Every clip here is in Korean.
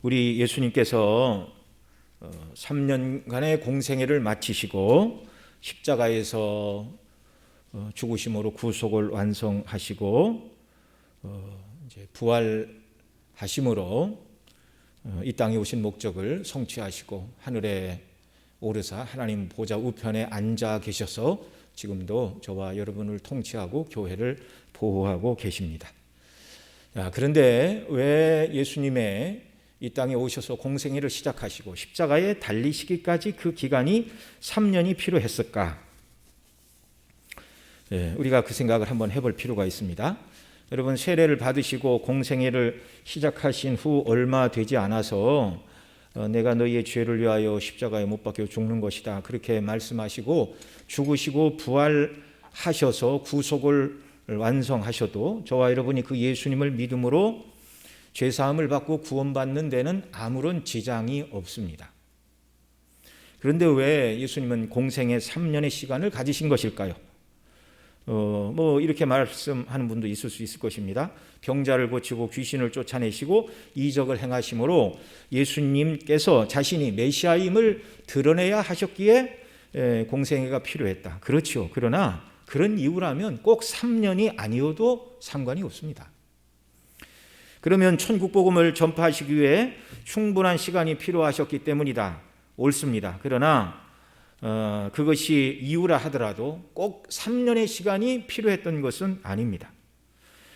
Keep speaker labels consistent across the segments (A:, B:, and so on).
A: 우리 예수님께서 3년간의 공생애를 마치시고 십자가에서 죽으심으로 구속을 완성하시고 이제 부활하심으로 이 땅에 오신 목적을 성취하시고 하늘에 오르사 하나님 보좌 우편에 앉아 계셔서 지금도 저와 여러분을 통치하고 교회를 보호하고 계십니다. 그런데 왜 예수님의 이 땅에 오셔서 공생애를 시작하시고 십자가에 달리시기까지 그 기간이 3년이 필요했을까? 우리가 그 생각을 한번 해볼 필요가 있습니다. 여러분, 세례를 받으시고 공생애를 시작하신 후 얼마 되지 않아서 내가 너희의 죄를 위하여 십자가에 못 박혀 죽는 것이다, 그렇게 말씀하시고 죽으시고 부활하셔서 구속을 완성하셔도 저와 여러분이 그 예수님을 믿음으로 죄사함을 받고 구원받는 데는 아무런 지장이 없습니다. 그런데 왜 예수님은 공생애 3년의 시간을 가지신 것일까요? 이렇게 말씀하는 분도 있을 수 있을 것입니다. 병자를 고치고 귀신을 쫓아내시고 이적을 행하심으로 예수님께서 자신이 메시아임을 드러내야 하셨기에 공생애가 필요했다. 그렇죠. 그러나 그런 이유라면 꼭 3년이 아니어도 상관이 없습니다. 그러면 천국 복음을 전파하시기 위해 충분한 시간이 필요하셨기 때문이다. 옳습니다. 그러나 그것이 이유라 하더라도 꼭 3년의 시간이 필요했던 것은 아닙니다.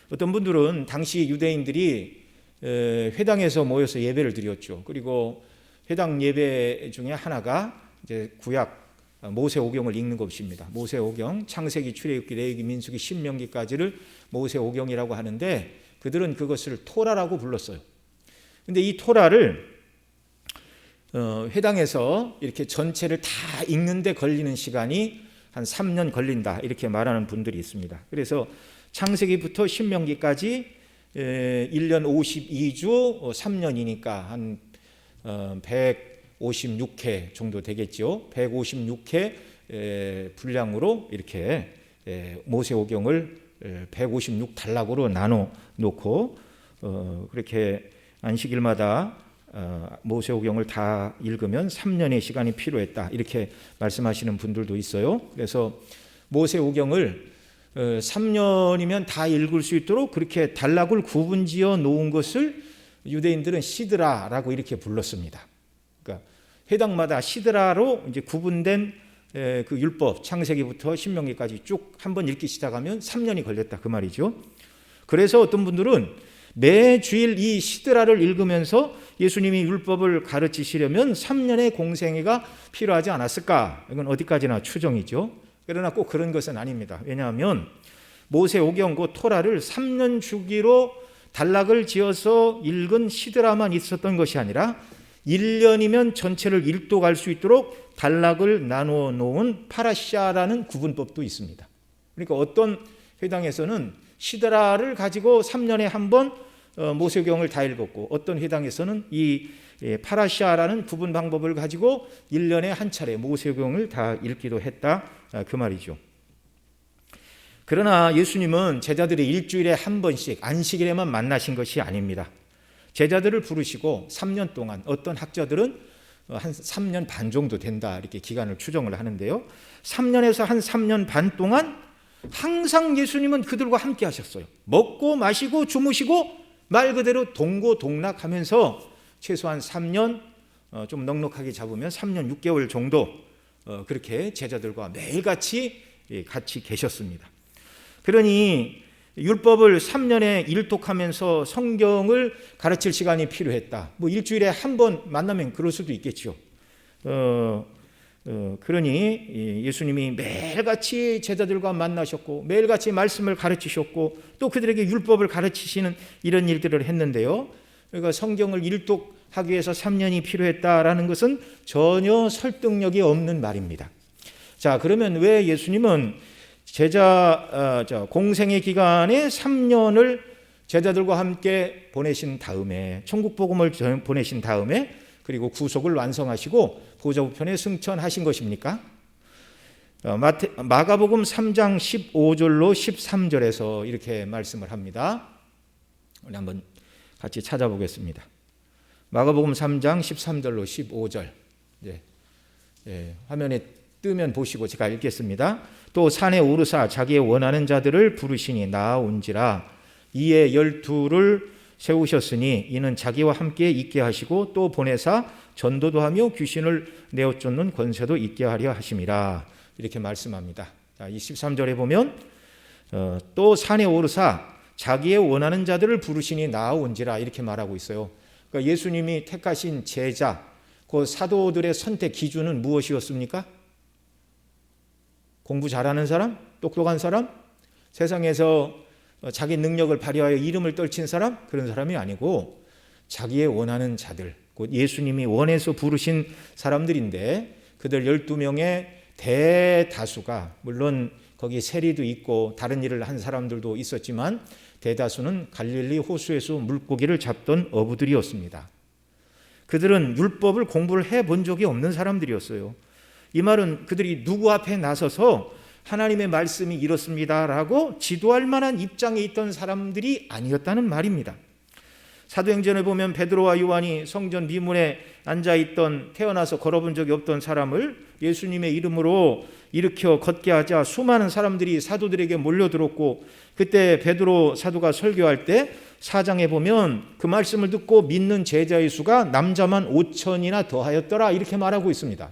A: 어떤 분들은 당시 유대인들이 회당에서 모여서 예배를 드렸죠. 그리고 회당 예배 중에 하나가 이제 구약 모세오경을 읽는 것입니다. 모세오경, 창세기, 출애굽기, 레위기, 민수기, 신명기까지를 모세오경이라고 하는데 그들은 그것을 토라라고 불렀어요. 그런데 이 토라를 회당에서 이렇게 전체를 다 읽는데 걸리는 시간이 한 3년 걸린다, 이렇게 말하는 분들이 있습니다. 그래서 창세기부터 신명기까지 1년 52주 3년이니까 한 156회 정도 되겠죠. 156회 분량으로 이렇게 모세오경을 156단락으로 나눠 놓고 그렇게 안식일마다 모세오경을 다 읽으면 3년의 시간이 필요했다, 이렇게 말씀하시는 분들도 있어요. 그래서 모세오경을 3년이면 다 읽을 수 있도록 그렇게 단락을 구분지어 놓은 것을 유대인들은 시드라라고 이렇게 불렀습니다. 그러니까 회당마다 시드라로 이제 구분된 그 율법, 창세기부터 신명기까지 쭉 한번 읽기 시작하면 3년이 걸렸다, 그 말이죠. 그래서 어떤 분들은 매 주일 이 시드라를 읽으면서 예수님이 율법을 가르치시려면 3년의 공생애가 필요하지 않았을까? 이건 어디까지나 추정이죠. 그러나 꼭 그런 것은 아닙니다. 왜냐하면 모세오경 그 토라를 3년 주기로 단락을 지어서 읽은 시드라만 있었던 것이 아니라 1년이면 전체를 일독할 수 있도록 단락을 나누어 놓은 파라시아라는 구분법도 있습니다. 그러니까 어떤 회당에서는 시드라를 가지고 3년에 한 번 모세오경을 다 읽었고, 어떤 회당에서는 이 파라시아라는 구분 방법을 가지고 1년에 한 차례 모세오경을 다 읽기도 했다, 그 말이죠. 그러나 예수님은 제자들이 일주일에 한 번씩 안식일에만 만나신 것이 아닙니다. 제자들을 부르시고 3년 동안, 어떤 학자들은 한 3년 반 정도 된다, 이렇게 기간을 추정을 하는데요. 3년에서 한 3년 반 동안 항상 예수님은 그들과 함께 하셨어요. 먹고 마시고 주무시고 말 그대로 동고동락하면서 최소한 3년, 좀 넉넉하게 잡으면 3년 6개월 정도 그렇게 제자들과 매일같이 같이 계셨습니다. 그러니 율법을 3년에 일독하면서 성경을 가르칠 시간이 필요했다. 일주일에 한 번 만나면 그럴 수도 있겠죠. 그러니 예수님이 매일같이 제자들과 만나셨고 매일같이 말씀을 가르치셨고 또 그들에게 율법을 가르치시는 이런 일들을 했는데요. 그러니까 성경을 일독하기 위해서 3년이 필요했다라는 것은 전혀 설득력이 없는 말입니다. 자, 그러면 왜 예수님은 공생의 기간에 3년을 제자들과 함께 보내신 다음에, 천국 복음을 보내신 다음에, 그리고 구속을 완성하시고 보좌 우편에 승천하신 것입니까? 마가복음 3장 15절로 13절에서 이렇게 말씀을 합니다. 우리 한번 같이 찾아보겠습니다. 마가복음 3장 13절로 15절. 화면에 뜨면 보시고 제가 읽겠습니다. 또 산에 오르사 자기의 원하는 자들을 부르시니 나아온지라. 이에 12를 세우셨으니 이는 자기와 함께 있게 하시고 또 보내사 전도도 하며 귀신을 내어 쫓는 권세도 있게 하려 하심이라. 이렇게 말씀합니다. 이 13절에 보면 또 산에 오르사 자기의 원하는 자들을 부르시니 나아온지라 이렇게 말하고 있어요. 그러니까 예수님이 택하신 제자, 그 사도들의 선택 기준은 무엇이었습니까? 공부 잘하는 사람? 똑똑한 사람? 세상에서 자기 능력을 발휘하여 이름을 떨친 사람? 그런 사람이 아니고 자기의 원하는 자들, 곧 예수님이 원해서 부르신 사람들인데 그들 12명의 대다수가, 물론 거기 세리도 있고 다른 일을 한 사람들도 있었지만 대다수는 갈릴리 호수에서 물고기를 잡던 어부들이었습니다. 그들은 율법을 공부를 해본 적이 없는 사람들이었어요. 이 말은 그들이 누구 앞에 나서서 하나님의 말씀이 이렇습니다라고 지도할 만한 입장에 있던 사람들이 아니었다는 말입니다. 사도행전에 보면 베드로와 요한이 성전 미문에 앉아있던, 태어나서 걸어본 적이 없던 사람을 예수님의 이름으로 일으켜 걷게 하자 수많은 사람들이 사도들에게 몰려들었고, 그때 베드로 사도가 설교할 때 4장에 보면 그 말씀을 듣고 믿는 제자의 수가 남자만 5천이나 더하였더라 이렇게 말하고 있습니다.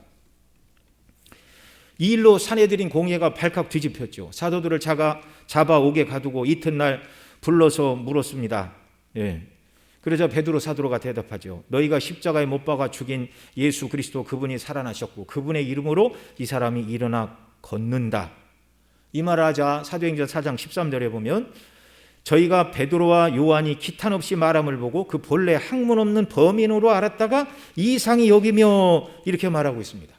A: 이 일로 사내들인 공회가 발칵 뒤집혔죠. 사도들을 잡아 옥에 가두고 이튿날 불러서 물었습니다. 그러자 베드로 사도가 대답하죠. 너희가 십자가에 못 박아 죽인 예수 그리스도, 그분이 살아나셨고 그분의 이름으로 이 사람이 일어나 걷는다. 이 말을 하자 사도행전 4장 13절에 보면 저희가 베드로와 요한이 기탄 없이 말함을 보고 그 본래 학문 없는 범인으로 알았다가 이상히 여기며 이렇게 말하고 있습니다.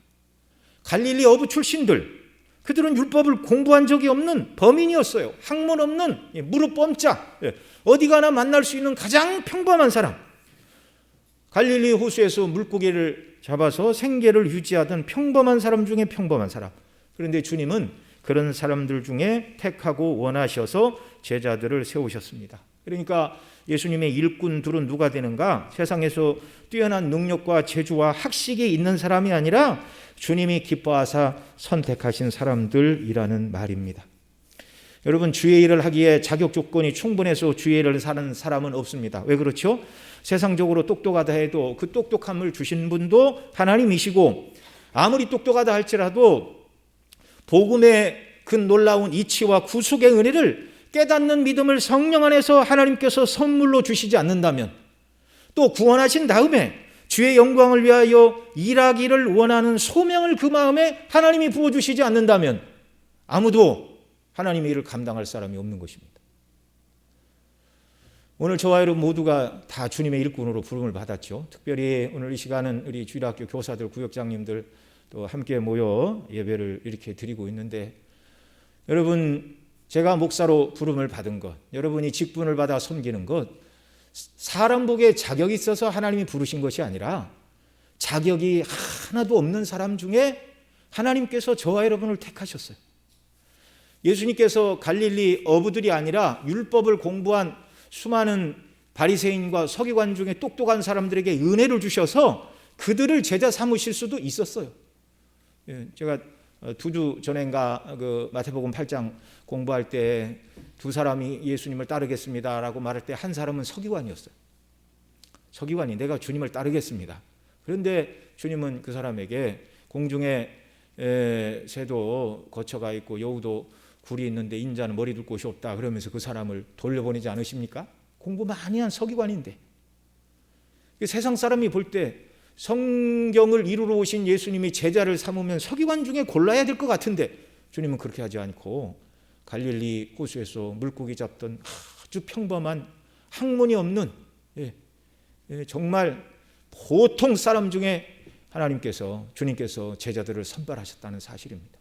A: 갈릴리 어부 출신들, 그들은 율법을 공부한 적이 없는 범인이었어요. 학문 없는, 무릎 뻔짝, 어디 가나 만날 수 있는 가장 평범한 사람, 갈릴리 호수에서 물고기를 잡아서 생계를 유지하던 평범한 사람 중에 평범한 사람. 그런데 주님은 그런 사람들 중에 택하고 원하셔서 제자들을 세우셨습니다. 그러니까 예수님의 일꾼들은 누가 되는가? 세상에서 뛰어난 능력과 재주와 학식이 있는 사람이 아니라 주님이 기뻐하사 선택하신 사람들이라는 말입니다. 여러분, 주의 일을 하기에 자격 조건이 충분해서 주의 일을 사는 사람은 없습니다. 왜 그렇죠? 세상적으로 똑똑하다 해도 그 똑똑함을 주신 분도 하나님이시고, 아무리 똑똑하다 할지라도 복음의 그 놀라운 이치와 구속의 은혜를 깨닫는 믿음을 성령 안에서 하나님께서 선물로 주시지 않는다면, 또 구원하신 다음에 주의 영광을 위하여 일하기를 원하는 소명을 그 마음에 하나님이 부어주시지 않는다면 아무도 하나님의 일을 감당할 사람이 없는 것입니다. 오늘 저와 여러분 모두가 다 주님의 일꾼으로 부름을 받았죠. 특별히 오늘 이 시간은 우리 주일학교 교사들, 구역장님들 또 함께 모여 예배를 이렇게 드리고 있는데, 여러분, 제가 목사로 부름을 받은 것, 여러분이 직분을 받아 섬기는 것, 사람 복에 자격이 있어서 하나님이 부르신 것이 아니라 자격이 하나도 없는 사람 중에 하나님께서 저와 여러분을 택하셨어요. 예수님께서 갈릴리 어부들이 아니라 율법을 공부한 수많은 바리새인과 서기관 중에 똑똑한 사람들에게 은혜를 주셔서 그들을 제자 삼으실 수도 있었어요. 제가 2주 전인가 그 마태복음 8장 공부할 때 두 사람이 예수님을 따르겠습니다라고 말할 때 한 사람은 서기관이었어요. 서기관이 내가 주님을 따르겠습니다. 그런데 주님은 그 사람에게 공중에 새도 거처가 있고 여우도 굴이 있는데 인자는 머리 둘 곳이 없다 그러면서 그 사람을 돌려보내지 않으십니까? 공부 많이 한 서기관인데. 세상 사람이 볼 때 성경을 이루러 오신 예수님이 제자를 삼으면 서기관 중에 골라야 될 것 같은데 주님은 그렇게 하지 않고 갈릴리 호수에서 물고기 잡던 아주 평범한 학문이 없는 정말 보통 사람 중에 주님께서 제자들을 선발하셨다는 사실입니다.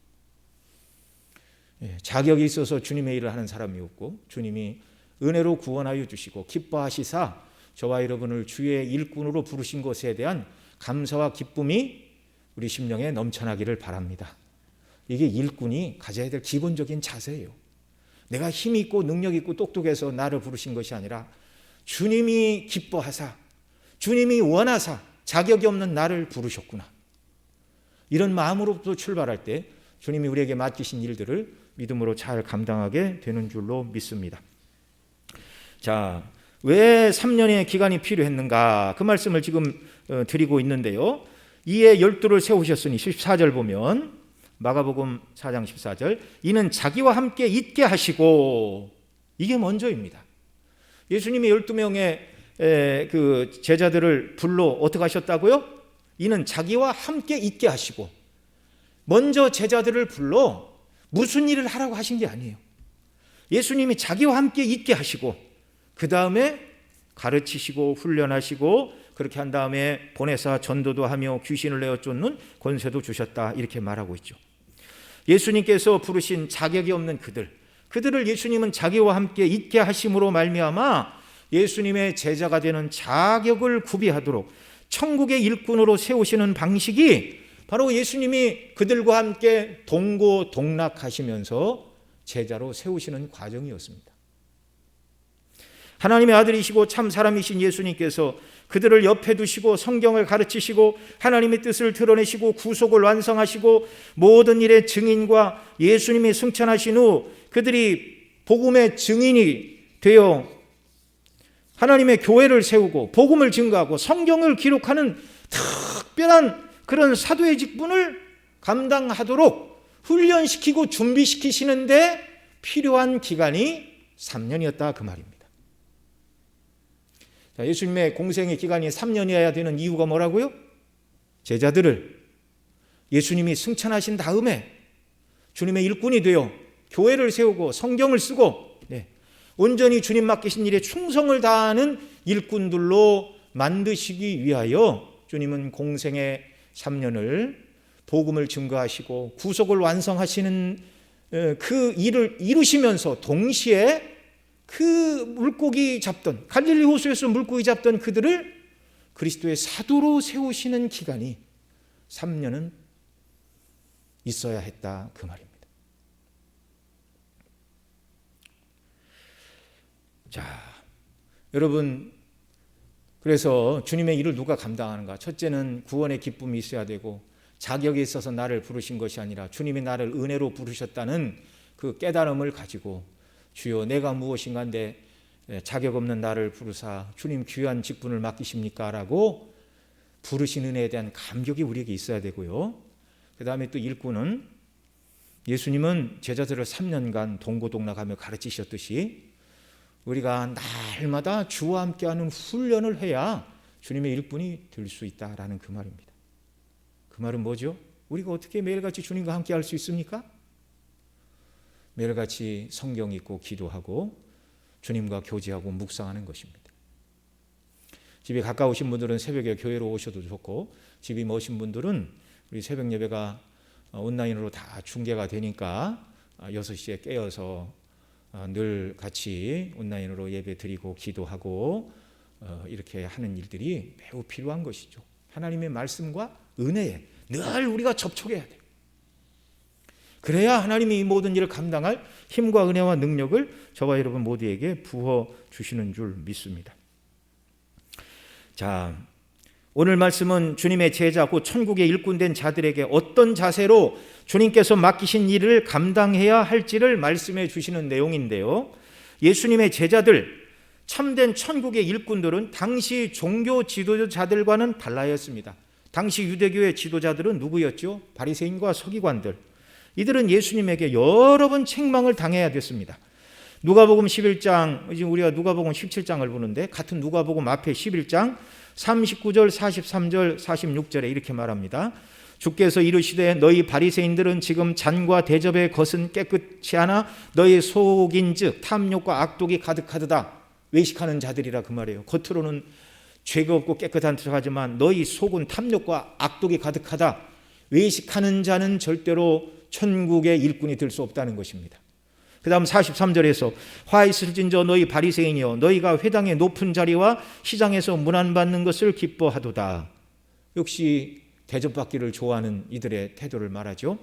A: 자격이 있어서 주님의 일을 하는 사람이었고, 주님이 은혜로 구원하여 주시고 기뻐하시사 저와 여러분을 주의 일꾼으로 부르신 것에 대한 감사와 기쁨이 우리 심령에 넘쳐나기를 바랍니다. 이게 일꾼이 가져야 될 기본적인 자세예요. 내가 힘이 있고 능력이 있고 똑똑해서 나를 부르신 것이 아니라 주님이 기뻐하사 주님이 원하사 자격이 없는 나를 부르셨구나. 이런 마음으로부터 출발할 때 주님이 우리에게 맡기신 일들을 믿음으로 잘 감당하게 되는 줄로 믿습니다. 자, 왜 3년의 기간이 필요했는가? 그 말씀을 지금 드리고 있는데요. 이에 12를 세우셨으니 14절 보면 마가복음 4장 14절 이는 자기와 함께 있게 하시고, 이게 먼저입니다. 예수님이 12명의 그 제자들을 불러 어떻게 하셨다고요? 이는 자기와 함께 있게 하시고, 먼저 제자들을 불러 무슨 일을 하라고 하신 게 아니에요. 예수님이 자기와 함께 있게 하시고 그 다음에 가르치시고 훈련하시고 그렇게 한 다음에 보내사 전도도 하며 귀신을 내어 쫓는 권세도 주셨다, 이렇게 말하고 있죠. 예수님께서 부르신 자격이 없는 그들을 예수님은 자기와 함께 있게 하심으로 말미암아 예수님의 제자가 되는 자격을 구비하도록 천국의 일꾼으로 세우시는 방식이 바로 예수님이 그들과 함께 동고동락하시면서 제자로 세우시는 과정이었습니다. 하나님의 아들이시고 참 사람이신 예수님께서 그들을 옆에 두시고 성경을 가르치시고 하나님의 뜻을 드러내시고 구속을 완성하시고 모든 일의 증인과 예수님이 승천하신 후 그들이 복음의 증인이 되어 하나님의 교회를 세우고 복음을 증거하고 성경을 기록하는 특별한 그런 사도의 직분을 감당하도록 훈련시키고 준비시키시는데 필요한 기간이 3년이었다, 그 말입니다. 자, 예수님의 공생의 기간이 3년이어야 되는 이유가 뭐라고요? 제자들을 예수님이 승천하신 다음에 주님의 일꾼이 되어 교회를 세우고 성경을 쓰고 온전히 주님 맡기신 일에 충성을 다하는 일꾼들로 만드시기 위하여 주님은 공생의 3년을 복음을 증거하시고 구속을 완성하시는 그 일을 이루시면서 동시에 그 물고기 잡던 갈릴리 호수에서 물고기 잡던 그들을 그리스도의 사도로 세우시는 기간이 3년은 있어야 했다, 그 말입니다. 자, 여러분, 그래서 주님의 일을 누가 감당하는가? 첫째는 구원의 기쁨이 있어야 되고 자격이 있어서 나를 부르신 것이 아니라 주님이 나를 은혜로 부르셨다는 그 깨달음을 가지고 주여 내가 무엇인가인데 자격 없는 나를 부르사 주님 귀한 직분을 맡기십니까? 라고 부르신 은혜에 대한 감격이 우리에게 있어야 되고요. 그 다음에 또 일꾼은 예수님은 제자들을 3년간 동고동락하며 가르치셨듯이 우리가 날마다 주와 함께하는 훈련을 해야 주님의 일꾼이 될 수 있다라는 그 말입니다. 그 말은 뭐죠? 우리가 어떻게 매일같이 주님과 함께 할 수 있습니까? 매일같이 성경 읽고 기도하고 주님과 교제하고 묵상하는 것입니다. 집이 가까우신 분들은 새벽에 교회로 오셔도 좋고, 집이 먼신 분들은 우리 새벽 예배가 온라인으로 다 중계가 되니까 6시에 깨어서 늘 같이 온라인으로 예배 드리고 기도하고 이렇게 하는 일들이 매우 필요한 것이죠. 하나님의 말씀과 은혜에 늘 우리가 접촉해야 돼요. 그래야 하나님이 이 모든 일을 감당할 힘과 은혜와 능력을 저와 여러분 모두에게 부어 주시는 줄 믿습니다. 자, 오늘 말씀은 주님의 제자 곧 천국의 일꾼된 자들에게 어떤 자세로 주님께서 맡기신 일을 감당해야 할지를 말씀해 주시는 내용인데요. 예수님의 제자들, 참된 천국의 일꾼들은 당시 종교 지도자들과는 달라였습니다. 당시 유대교의 지도자들은 누구였죠? 바리새인과 서기관들. 이들은 예수님에게 여러 번 책망을 당해야 됐습니다. 누가복음 11장, 지금 우리가 누가복음 17장을 보는데 같은 누가복음 앞에 11장 39절, 43절, 46절에 이렇게 말합니다. 주께서 이르시되 너희 바리새인들은 지금 잔과 대접의 것은 깨끗치 않아 너희 속인즉 탐욕과 악독이 가득하도다. 외식하는 자들이라 그 말이에요. 겉으로는 죄가 없고 깨끗한 척하지만 너희 속은 탐욕과 악독이 가득하다. 외식하는 자는 절대로 천국의 일꾼이 될 수 없다는 것입니다. 그 다음 43절에서 화 있을진저 너희 바리새인이여 너희가 회당의 높은 자리와 시장에서 문안받는 것을 기뻐하도다. 역시 대접받기를 좋아하는 이들의 태도를 말하죠.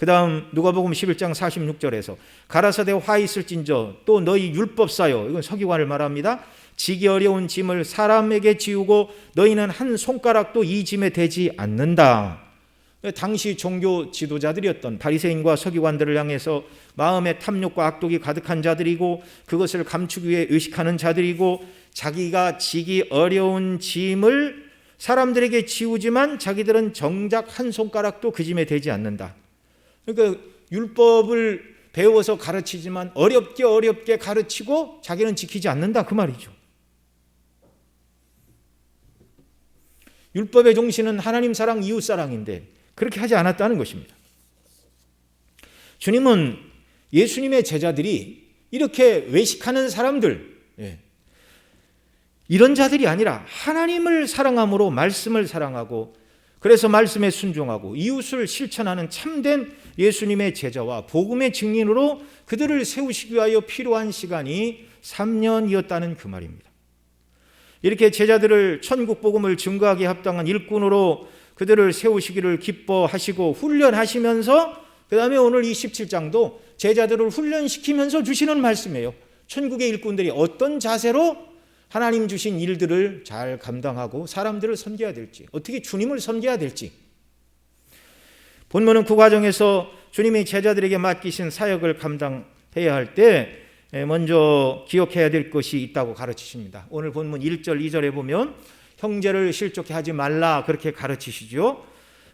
A: 그 다음 누가복음 11장 46절에서 가라사대 화 있을진저 또 너희 율법사요, 이건 서기관을 말합니다. 지기 어려운 짐을 사람에게 지우고 너희는 한 손가락도 이 짐에 대지 않는다. 당시 종교 지도자들이었던 바리새인과 서기관들을 향해서 마음의 탐욕과 악독이 가득한 자들이고 그것을 감추기 위해 의식하는 자들이고 자기가 지기 어려운 짐을 사람들에게 지우지만 자기들은 정작 한 손가락도 그 짐에 대지 않는다. 그러니까 율법을 배워서 가르치지만 어렵게 가르치고 자기는 지키지 않는다, 그 말이죠. 율법의 정신은 하나님 사랑, 이웃 사랑인데 그렇게 하지 않았다는 것입니다. 주님은 예수님의 제자들이 이렇게 외식하는 사람들, 이런 자들이 아니라 하나님을 사랑함으로 말씀을 사랑하고 그래서 말씀에 순종하고 이웃을 실천하는 참된 예수님의 제자와 복음의 증인으로 그들을 세우시기 위하여 필요한 시간이 3년이었다는 그 말입니다. 이렇게 제자들을 천국 복음을 증거하기에 합당한 일꾼으로 그들을 세우시기를 기뻐하시고 훈련하시면서 그 다음에 오늘 이 17장도 제자들을 훈련시키면서 주시는 말씀이에요. 천국의 일꾼들이 어떤 자세로 하나님 주신 일들을 잘 감당하고 사람들을 섬겨야 될지, 어떻게 주님을 섬겨야 될지. 본문은 그 과정에서 주님이 제자들에게 맡기신 사역을 감당해야 할 때 먼저 기억해야 될 것이 있다고 가르치십니다. 오늘 본문 1절 2절에 보면 형제를 실족해 하지 말라 그렇게 가르치시죠.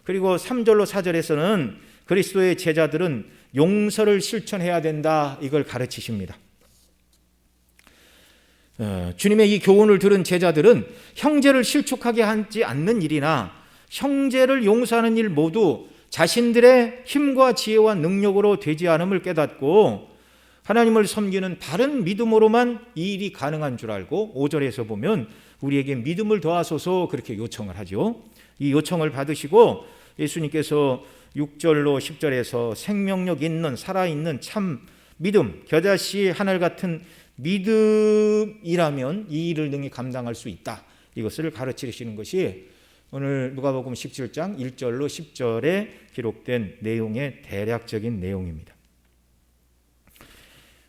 A: 그리고 3절로 4절에서는 그리스도의 제자들은 용서를 실천해야 된다, 이걸 가르치십니다. 주님의 이 교훈을 들은 제자들은 형제를 실족하게 하지 않는 일이나 형제를 용서하는 일 모두 자신들의 힘과 지혜와 능력으로 되지 않음을 깨닫고 하나님을 섬기는 바른 믿음으로만 이 일이 가능한 줄 알고 5절에서 보면 우리에게 믿음을 더하소서 그렇게 요청을 하죠. 이 요청을 받으시고 예수님께서 6절로 10절에서 생명력 있는 살아있는 참 믿음, 겨자씨 하늘 같은 믿음이라면 이 일을 능히 감당할 수 있다, 이것을 가르치시는 것이 오늘 누가복음 17장 1절로 10절에 기록된 내용의 대략적인 내용입니다.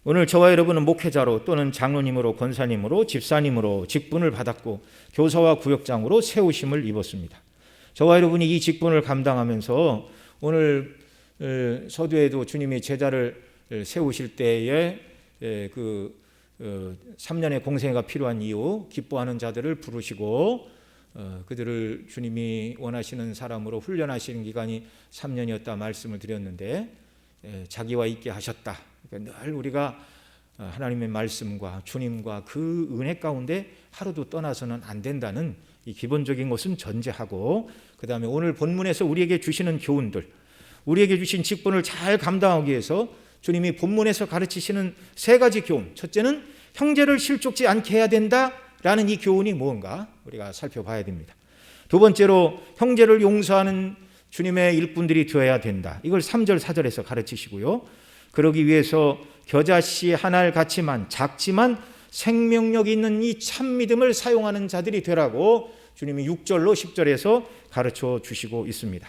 A: 오늘 저와 여러분은 목회자로 또는 장로님으로 권사님으로 집사님으로 직분을 받았고 교사와 구역장으로 세우심을 입었습니다. 저와 여러분이 이 직분을 감당하면서 오늘 서두에도 주님이 제자를 세우실 때에 3년의 공생애가 필요한 이유 기뻐하는 자들을 부르시고 그들을 주님이 원하시는 사람으로 훈련하시는 기간이 3년이었다 말씀을 드렸는데 자기와 있게 하셨다. 그러니까 늘 우리가 하나님의 말씀과 주님과 그 은혜 가운데 하루도 떠나서는 안 된다는 이 기본적인 것은 전제하고, 그 다음에 오늘 본문에서 우리에게 주시는 교훈들, 우리에게 주신 직분을 잘 감당하기 위해서 주님이 본문에서 가르치시는 세 가지 교훈, 첫째는 형제를 실족지 않게 해야 된다라는 이 교훈이 무언가 우리가 살펴봐야 됩니다. 두 번째로 형제를 용서하는 주님의 일꾼들이 되어야 된다, 이걸 3절 4절에서 가르치시고요. 그러기 위해서 겨자씨 한 알 같지만 작지만 생명력 있는 이 참 믿음을 사용하는 자들이 되라고 주님이 6절로 10절에서 가르쳐 주시고 있습니다.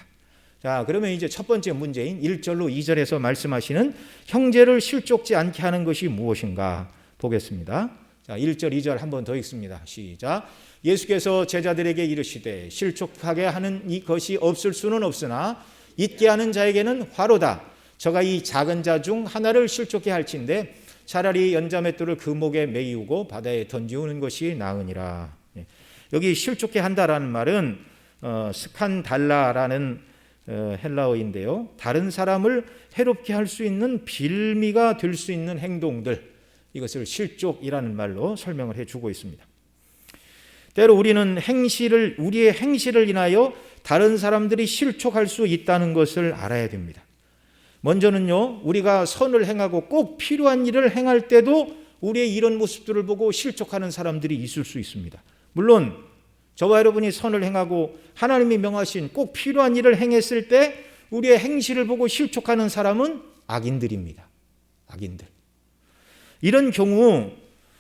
A: 자, 그러면 이제 첫 번째 문제인 1절로 2절에서 말씀하시는 형제를 실족지 않게 하는 것이 무엇인가 보겠습니다. 자, 1절 2절 한 번 더 읽습니다. 시작. 예수께서 제자들에게 이르시되 실족하게 하는 이것이 없을 수는 없으나 있게 하는 자에게는 화로다. 저가 이 작은 자 중 하나를 실족해 할진대 차라리 연자맷돌을 그 목에 매이우고 바다에 던지우는 것이 나으니라. 여기 실족해 한다라는 말은 스칸달라라는 헬라어인데요, 다른 사람을 해롭게 할 수 있는 빌미가 될 수 있는 행동들, 이것을 실족이라는 말로 설명을 해주고 있습니다. 때로 우리는 우리의 행실을 인하여 다른 사람들이 실족할 수 있다는 것을 알아야 됩니다. 먼저는요, 우리가 선을 행하고 꼭 필요한 일을 행할 때도 우리의 이런 모습들을 보고 실족하는 사람들이 있을 수 있습니다. 물론 저와 여러분이 선을 행하고 하나님이 명하신 꼭 필요한 일을 행했을 때 우리의 행실을 보고 실족하는 사람은 악인들입니다. 악인들. 이런 경우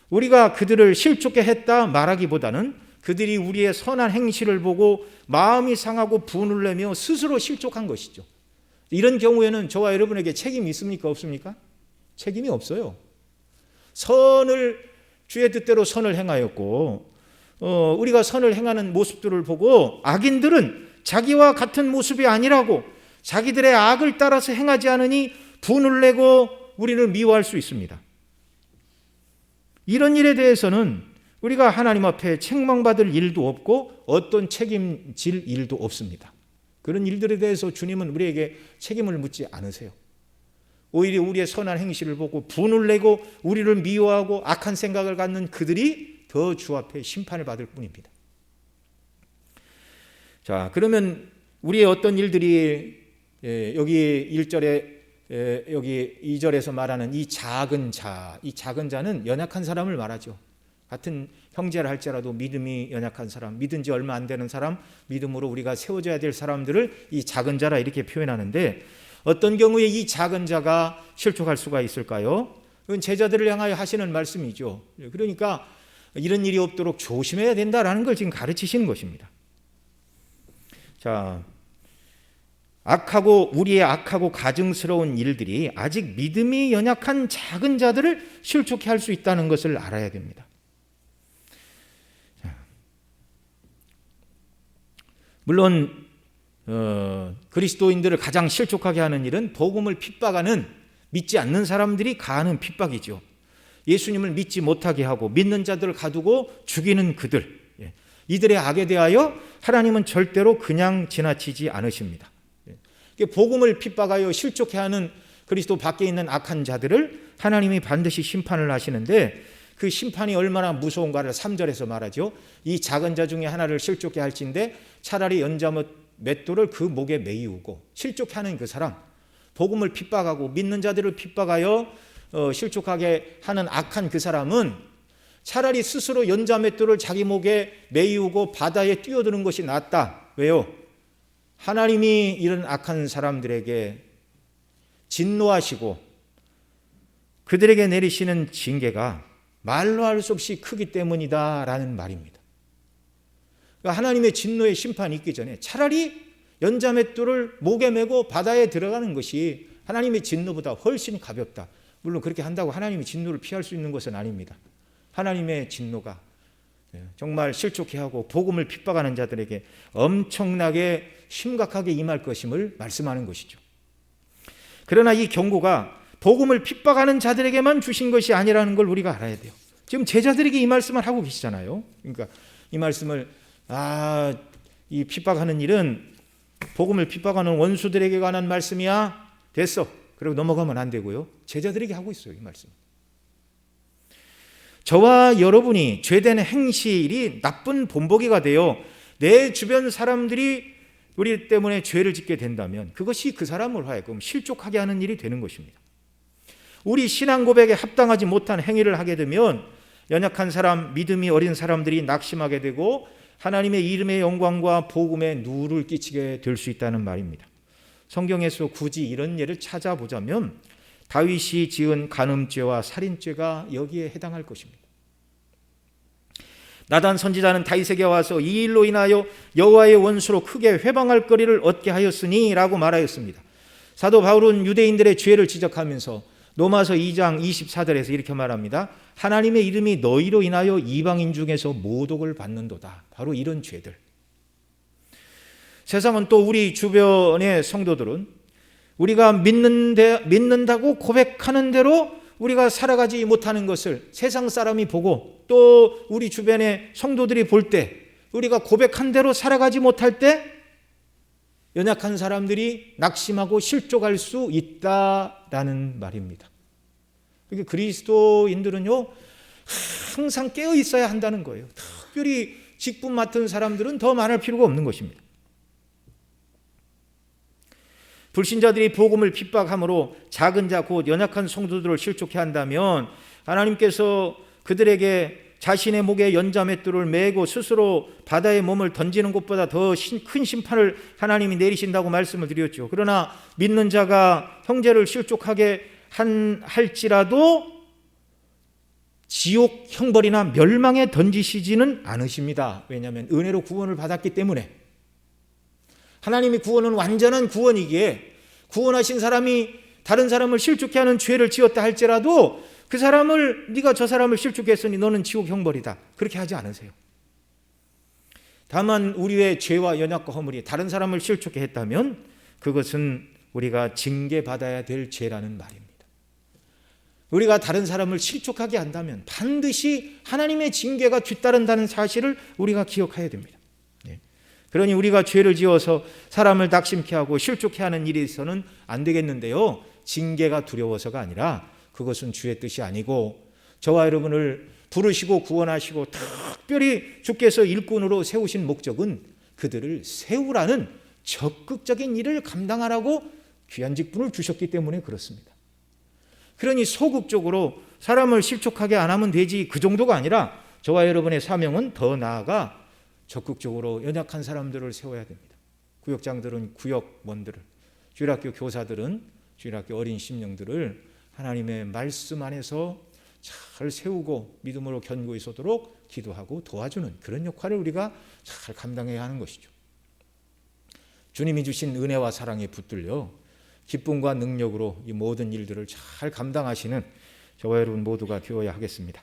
A: 우리가 그들을 실족해 했다 말하기보다는 그들이 우리의 선한 행실을 보고 마음이 상하고 분을 내며 스스로 실족한 것이죠. 이런 경우에는 저와 여러분에게 책임이 있습니까? 없습니까? 책임이 없어요. 주의 뜻대로 선을 행하였고 우리가 선을 행하는 모습들을 보고 악인들은 자기와 같은 모습이 아니라고 자기들의 악을 따라서 행하지 않으니 분을 내고 우리를 미워할 수 있습니다. 이런 일에 대해서는 우리가 하나님 앞에 책망받을 일도 없고 어떤 책임질 일도 없습니다. 그런 일들에 대해서 주님은 우리에게 책임을 묻지 않으세요. 오히려 우리의 선한 행실을 보고 분을 내고 우리를 미워하고 악한 생각을 갖는 그들이 더 주 앞에 심판을 받을 뿐입니다. 자, 그러면 우리의 어떤 일들이 여기 1절에 여기 2절에서 말하는 이 작은 자는 연약한 사람을 말하죠. 같은 형제라 할지라도 믿음이 연약한 사람, 믿은 지 얼마 안 되는 사람, 믿음으로 우리가 세워져야 될 사람들을 이 작은 자라 이렇게 표현하는데 어떤 경우에 이 작은 자가 실족할 수가 있을까요? 그건 제자들을 향하여 하시는 말씀이죠. 그러니까 이런 일이 없도록 조심해야 된다라는 걸 지금 가르치시는 것입니다. 자, 우리의 악하고 가증스러운 일들이 아직 믿음이 연약한 작은 자들을 실족해 할 수 있다는 것을 알아야 됩니다. 물론 그리스도인들을 가장 실족하게 하는 일은 복음을 핍박하는 믿지 않는 사람들이 가하는 핍박이죠. 예수님을 믿지 못하게 하고 믿는 자들을 가두고 죽이는 그들, 이들의 악에 대하여 하나님은 절대로 그냥 지나치지 않으십니다. 복음을 핍박하여 실족해 하는 그리스도 밖에 있는 악한 자들을 하나님이 반드시 심판을 하시는데 그 심판이 얼마나 무서운가를 3절에서 말하죠. 이 작은 자 중에 하나를 실족해 할진대 차라리 맷돌을 그 목에 매이우고 실족해 하는 그 사람, 복음을 핍박하고 믿는 자들을 핍박하여 실족하게 하는 악한 그 사람은 차라리 스스로 연자맷돌을 자기 목에 매이우고 바다에 뛰어드는 것이 낫다. 왜요? 하나님이 이런 악한 사람들에게 진노하시고 그들에게 내리시는 징계가 말로 할 수 없이 크기 때문이다라는 말입니다. 그러니까 하나님의 진노의 심판이 있기 전에 차라리 연자맷돌을 목에 메고 바다에 들어가는 것이 하나님의 진노보다 훨씬 가볍다. 물론 그렇게 한다고 하나님의 진노를 피할 수 있는 것은 아닙니다. 하나님의 진노가 정말 실족해 하고 복음을 핍박하는 자들에게 엄청나게 심각하게 임할 것임을 말씀하는 것이죠. 그러나 이 경고가 복음을 핍박하는 자들에게만 주신 것이 아니라는 걸 우리가 알아야 돼요. 지금 제자들에게 이 말씀을 하고 계시잖아요. 그러니까 이 말씀을 이 핍박하는 일은 복음을 핍박하는 원수들에게 관한 말씀이야. 됐어. 그리고 넘어가면 안 되고요. 제자들에게 하고 있어요. 이 말씀. 저와 여러분이 죄된 행실이 나쁜 본보기가 되어 내 주변 사람들이 우리 때문에 죄를 짓게 된다면 그것이 그 사람을 하여금 실족하게 하는 일이 되는 것입니다. 우리 신앙 고백에 합당하지 못한 행위를 하게 되면 연약한 사람, 믿음이 어린 사람들이 낙심하게 되고 하나님의 이름의 영광과 복음에 누를 끼치게 될 수 있다는 말입니다. 성경에서 굳이 이런 예를 찾아보자면 다윗이 지은 간음죄와 살인죄가 여기에 해당할 것입니다. 나단 선지자는 다윗에게 와서 이 일로 인하여 여호와의 원수로 크게 회방할 거리를 얻게 하였으니 라고 말하였습니다. 사도 바울은 유대인들의 죄를 지적하면서 로마서 2장 24절에서 이렇게 말합니다. 하나님의 이름이 너희로 인하여 이방인 중에서 모독을 받는도다. 바로 이런 죄들. 세상은 또 우리 주변의 성도들은 우리가 믿는다고 고백하는 대로 우리가 살아가지 못하는 것을 세상 사람이 보고 또 우리 주변의 성도들이 볼 때 우리가 고백한 대로 살아가지 못할 때 연약한 사람들이 낙심하고 실족할 수 있다라는 말입니다. 그러니까 그리스도인들은요 항상 깨어 있어야 한다는 거예요. 특별히 직분 맡은 사람들은 더 말할 필요가 없는 것입니다. 불신자들이 복음을 핍박함으로 작은 자 곧 연약한 성도들을 실족해 한다면 하나님께서 그들에게 자신의 목에 연자맷돌을 메고 스스로 바다에 몸을 던지는 것보다 더 큰 심판을 하나님이 내리신다고 말씀을 드렸죠. 그러나 믿는 자가 형제를 실족하게 할지라도 지옥 형벌이나 멸망에 던지시지는 않으십니다. 왜냐하면 은혜로 구원을 받았기 때문에. 하나님의 구원은 완전한 구원이기에 구원하신 사람이 다른 사람을 실족해 하는 죄를 지었다 할지라도 그 사람을 네가 저 사람을 실족해 했으니 너는 지옥 형벌이다, 그렇게 하지 않으세요. 다만 우리의 죄와 연약과 허물이 다른 사람을 실족해 했다면 그것은 우리가 징계받아야 될 죄라는 말입니다. 우리가 다른 사람을 실족하게 한다면 반드시 하나님의 징계가 뒤따른다는 사실을 우리가 기억해야 됩니다. 그러니 우리가 죄를 지어서 사람을 낙심케 하고 실족해 하는 일이 있어서는 안 되겠는데요, 징계가 두려워서가 아니라 그것은 주의 뜻이 아니고 저와 여러분을 부르시고 구원하시고 특별히 주께서 일꾼으로 세우신 목적은 그들을 세우라는 적극적인 일을 감당하라고 귀한 직분을 주셨기 때문에 그렇습니다. 그러니 소극적으로 사람을 실족하게 안 하면 되지, 그 정도가 아니라 저와 여러분의 사명은 더 나아가 적극적으로 연약한 사람들을 세워야 됩니다. 구역장들은 구역원들을, 주일학교 교사들은 주일학교 어린 심령들을 하나님의 말씀 안에서 잘 세우고 믿음으로 견고히 서도록 기도하고 도와주는 그런 역할을 우리가 잘 감당해야 하는 것이죠. 주님이 주신 은혜와 사랑에 붙들려 기쁨과 능력으로 이 모든 일들을 잘 감당하시는 저와 여러분 모두가 되어야 하겠습니다.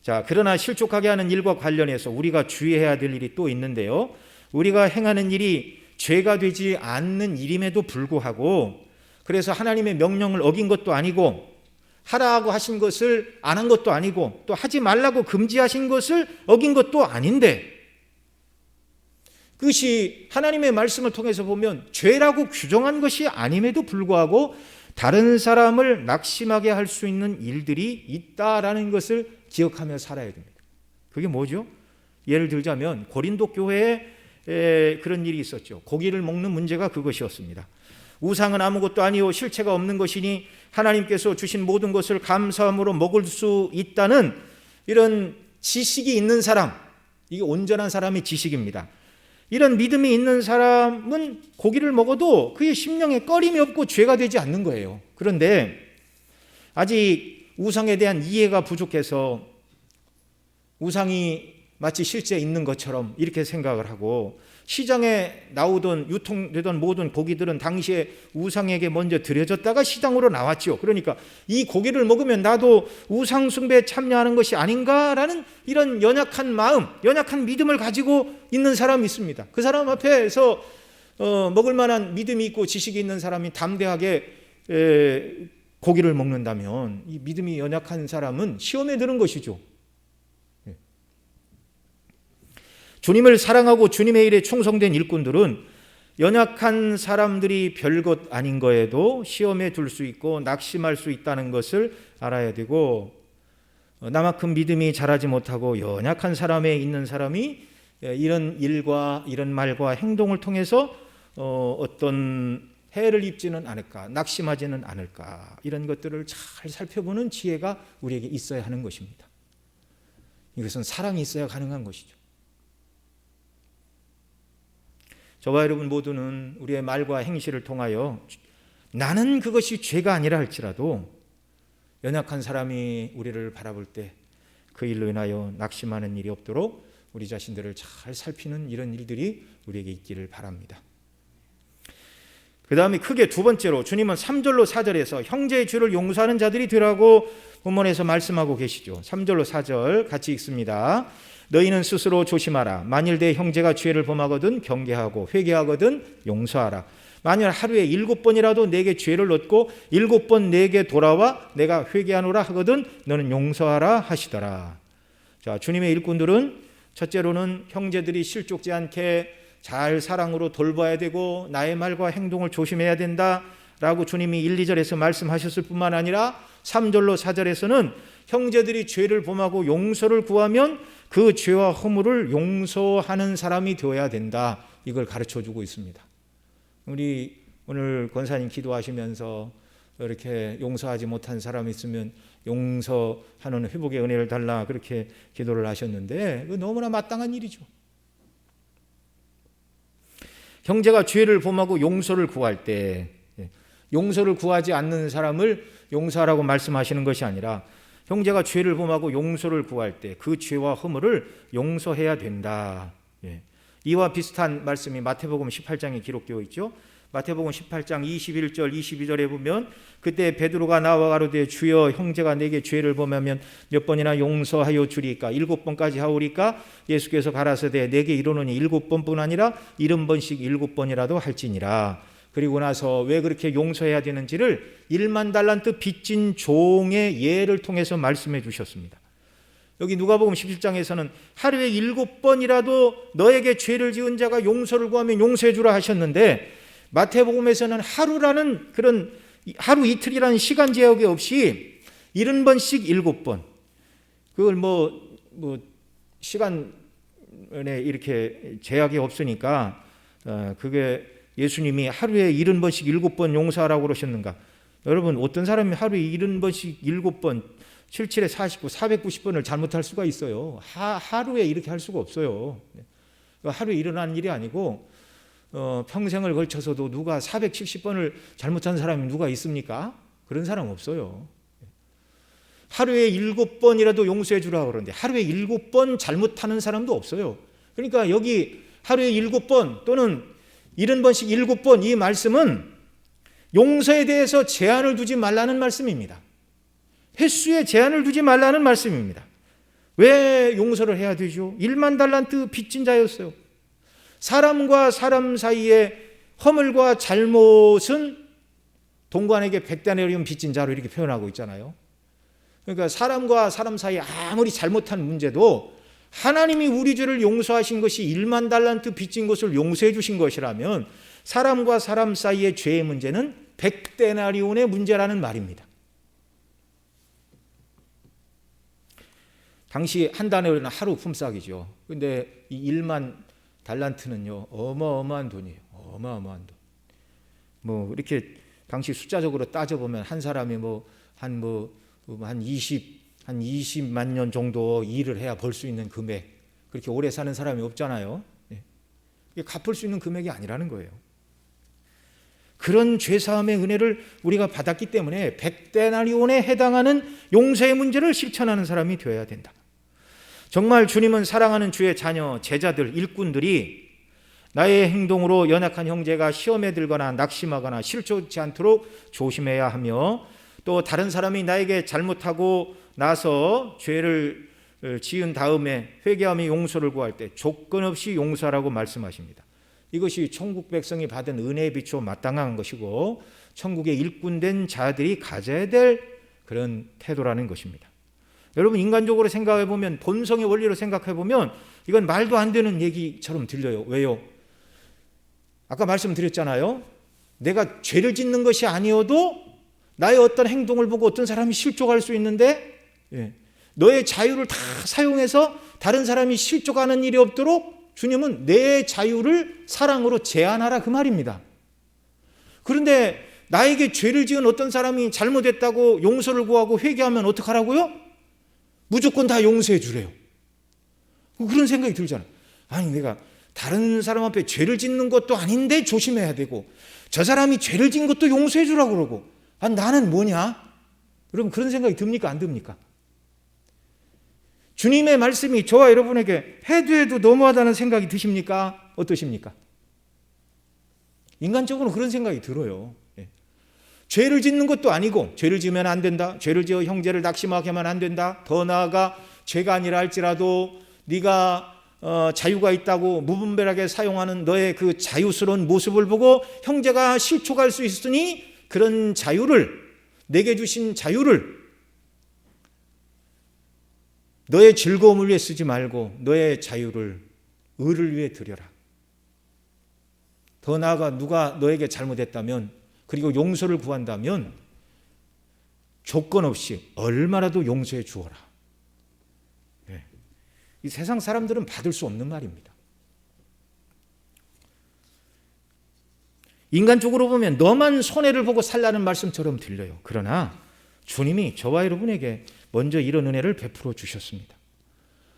A: 자, 그러나 실족하게 하는 일과 관련해서 우리가 주의해야 될 일이 또 있는데요, 우리가 행하는 일이 죄가 되지 않는 일임에도 불구하고, 그래서 하나님의 명령을 어긴 것도 아니고 하라고 하신 것을 안 한 것도 아니고 또 하지 말라고 금지하신 것을 어긴 것도 아닌데, 그것이 하나님의 말씀을 통해서 보면 죄라고 규정한 것이 아님에도 불구하고 다른 사람을 낙심하게 할 수 있는 일들이 있다라는 것을 기억하며 살아야 됩니다. 그게 뭐죠? 예를 들자면 고린도 교회에 그런 일이 있었죠. 고기를 먹는 문제가 그것이었습니다. 우상은 아무것도 아니요 실체가 없는 것이니 하나님께서 주신 모든 것을 감사함으로 먹을 수 있다는 이런 지식이 있는 사람, 이게 온전한 사람의 지식입니다. 이런 믿음이 있는 사람은 고기를 먹어도 그의 심령에 꺼림이 없고 죄가 되지 않는 거예요. 그런데 아직 우상에 대한 이해가 부족해서 우상이 마치 실제 있는 것처럼 이렇게 생각을 하고, 시장에 나오던 유통되던 모든 고기들은 당시에 우상에게 먼저 드려졌다가 시장으로 나왔죠. 그러니까 이 고기를 먹으면 나도 우상 숭배에 참여하는 것이 아닌가라는 이런 연약한 마음, 연약한 믿음을 가지고 있는 사람이 있습니다. 그 사람 앞에서 먹을 만한 믿음이 있고 지식이 있는 사람이 담대하게 고기를 먹는다면 이 믿음이 연약한 사람은 시험에 드는 것이죠. 주님을 사랑하고 주님의 일에 충성된 일꾼들은 연약한 사람들이 별것 아닌 거에도 시험에 둘 수 있고 낙심할 수 있다는 것을 알아야 되고, 나만큼 믿음이 자라지 못하고 연약한 사람에 있는 사람이 이런 일과 이런 말과 행동을 통해서 어떤 해를 입지는 않을까, 낙심하지는 않을까, 이런 것들을 잘 살펴보는 지혜가 우리에게 있어야 하는 것입니다. 이것은 사랑이 있어야 가능한 것이죠. 저와 여러분 모두는 우리의 말과 행실을 통하여 나는 그것이 죄가 아니라 할지라도 연약한 사람이 우리를 바라볼 때 그 일로 인하여 낙심하는 일이 없도록 우리 자신들을 잘 살피는 이런 일들이 우리에게 있기를 바랍니다. 그 다음에 크게 두 번째로 주님은 3절로 4절에서 형제의 죄를 용서하는 자들이 되라고 본문에서 말씀하고 계시죠. 3절로 4절 같이 읽습니다. 너희는 스스로 조심하라. 만일 내 형제가 죄를 범하거든 경계하고 회개하거든 용서하라. 만일 하루에 7번이라도 내게 죄를 얻고 7번 내게 돌아와 내가 회개하노라 하거든 너는 용서하라 하시더라. 자, 주님의 일꾼들은 첫째로는 형제들이 실족지 않게 잘 사랑으로 돌봐야 되고 나의 말과 행동을 조심해야 된다라고 주님이 1, 2절에서 말씀하셨을 뿐만 아니라 3절로 4절에서는 형제들이 죄를 범하고 용서를 구하면 그 죄와 허물을 용서하는 사람이 되어야 된다, 이걸 가르쳐주고 있습니다. 우리 오늘 권사님 기도하시면서 이렇게 용서하지 못한 사람이 있으면 용서하는 회복의 은혜를 달라 그렇게 기도를 하셨는데 그거 너무나 마땅한 일이죠. 형제가 죄를 범하고 용서를 구할 때 용서를 구하지 않는 사람을 용서하라고 말씀하시는 것이 아니라 형제가 죄를 범하고 용서를 구할 때 그 죄와 허물을 용서해야 된다. 이와 비슷한 말씀이 마태복음 18장에 기록되어 있죠. 마태복음 18장 21절 22절에 보면 그때 베드로가 나와 가로되 주여 형제가 내게 죄를 범하면 몇 번이나 용서하여 주리까 7번까지 하오리까 예수께서 가라사대 내게 이르노니 7번뿐 아니라 70번씩 7번이라도 할지니라. 그리고 나서 왜 그렇게 용서해야 되는지를 1만 달란트 빚진 종의 예를 통해서 말씀해 주셨습니다. 여기 누가복음 17장에서는 하루에 7번이라도 너에게 죄를 지은 자가 용서를 구하면 용서해 주라 하셨는데 마태복음에서는 하루라는 그런 하루 이틀이라는 시간 제약이 없이 70번씩 7번. 그걸 시간에 이렇게 제약이 없으니까 그게 예수님이 하루에 70번씩 7번 용서하라고 그러셨는가? 여러분 어떤 사람이 하루에 70번씩 7번 77에 49, 490번을 잘못할 수가 있어요. 하루에 이렇게 할 수가 없어요. 하루에 일어나는 일이 아니고 평생을 걸쳐서도 누가 470번을 잘못한 사람이 누가 있습니까? 그런 사람 없어요. 하루에 7번이라도 용서해 주라고 그러는데 하루에 7번 잘못하는 사람도 없어요. 그러니까 여기 하루에 7번 또는 70번씩 7번 이 말씀은 용서에 대해서 제한을 두지 말라는 말씀입니다. 횟수에 제한을 두지 말라는 말씀입니다. 왜 용서를 해야 되죠? 1만 달란트 빚진 자였어요. 사람과 사람 사이의 허물과 잘못은 동관에게 100데나리온 빚진 자로 이렇게 표현하고 있잖아요. 그러니까 사람과 사람 사이에 아무리 잘못한 문제도 하나님이 우리 죄를 용서하신 것이 1만 달란트 빚진 것을 용서해 주신 것이라면 사람과 사람 사이의 죄의 문제는 100데나리온의 문제라는 말입니다. 당시 한 다나리온은 하루 품삯이죠. 그런데 이 1만 달란트는요 어마어마한 돈이에요. 어마어마한 돈. 이렇게 당시 숫자적으로 따져보면 한 사람이 한 20만 년 정도 일을 해야 벌 수 있는 금액. 그렇게 오래 사는 사람이 없잖아요. 이게 갚을 수 있는 금액이 아니라는 거예요. 그런 죄사함의 은혜를 우리가 받았기 때문에 100데나리온에 해당하는 용서의 문제를 실천하는 사람이 되어야 된다. 정말 주님은 사랑하는 주의 자녀, 제자들, 일꾼들이 나의 행동으로 연약한 형제가 시험에 들거나 낙심하거나 실족하지 않도록 조심해야 하며 또 다른 사람이 나에게 잘못하고 나서 죄를 지은 다음에 회개하며 용서를 구할 때 조건 없이 용서하라고 말씀하십니다. 이것이 천국 백성이 받은 은혜에 비추어 마땅한 것이고 천국의 일꾼된 자들이 가져야 될 그런 태도라는 것입니다. 여러분 인간적으로 생각해 보면 본성의 원리로 생각해 보면 이건 말도 안 되는 얘기처럼 들려요. 왜요? 아까 말씀드렸잖아요. 내가 죄를 짓는 것이 아니어도 나의 어떤 행동을 보고 어떤 사람이 실족할 수 있는데 너의 자유를 다 사용해서 다른 사람이 실족하는 일이 없도록 주님은 내 자유를 사랑으로 제한하라 그 말입니다. 그런데 나에게 죄를 지은 어떤 사람이 잘못했다고 용서를 구하고 회개하면 어떡하라고요? 무조건 다 용서해 주래요. 그런 생각이 들잖아요. 아니 내가 다른 사람 앞에 죄를 짓는 것도 아닌데 조심해야 되고 저 사람이 죄를 지은 것도 용서해 주라고 그러고 나는 뭐냐? 여러분 그런 생각이 듭니까? 안 듭니까? 주님의 말씀이 저와 여러분에게 해도 너무하다는 생각이 드십니까? 어떠십니까? 인간적으로 그런 생각이 들어요. 죄를 짓는 것도 아니고 죄를 지으면 안 된다. 죄를 지어 형제를 낙심하게 하면 안 된다. 더 나아가 죄가 아니라 할지라도 네가 자유가 있다고 무분별하게 사용하는 너의 그 자유스러운 모습을 보고 형제가 실족할 수 있으니 그런 자유를 내게 주신 자유를 너의 즐거움을 위해 쓰지 말고 너의 자유를 의를 위해 드려라. 더 나아가 누가 너에게 잘못했다면 그리고 용서를 구한다면 조건 없이 얼마라도 용서해 주어라. 이 세상 사람들은 받을 수 없는 말입니다. 인간적으로 보면 너만 손해를 보고 살라는 말씀처럼 들려요. 그러나 주님이 저와 여러분에게 먼저 이런 은혜를 베풀어 주셨습니다.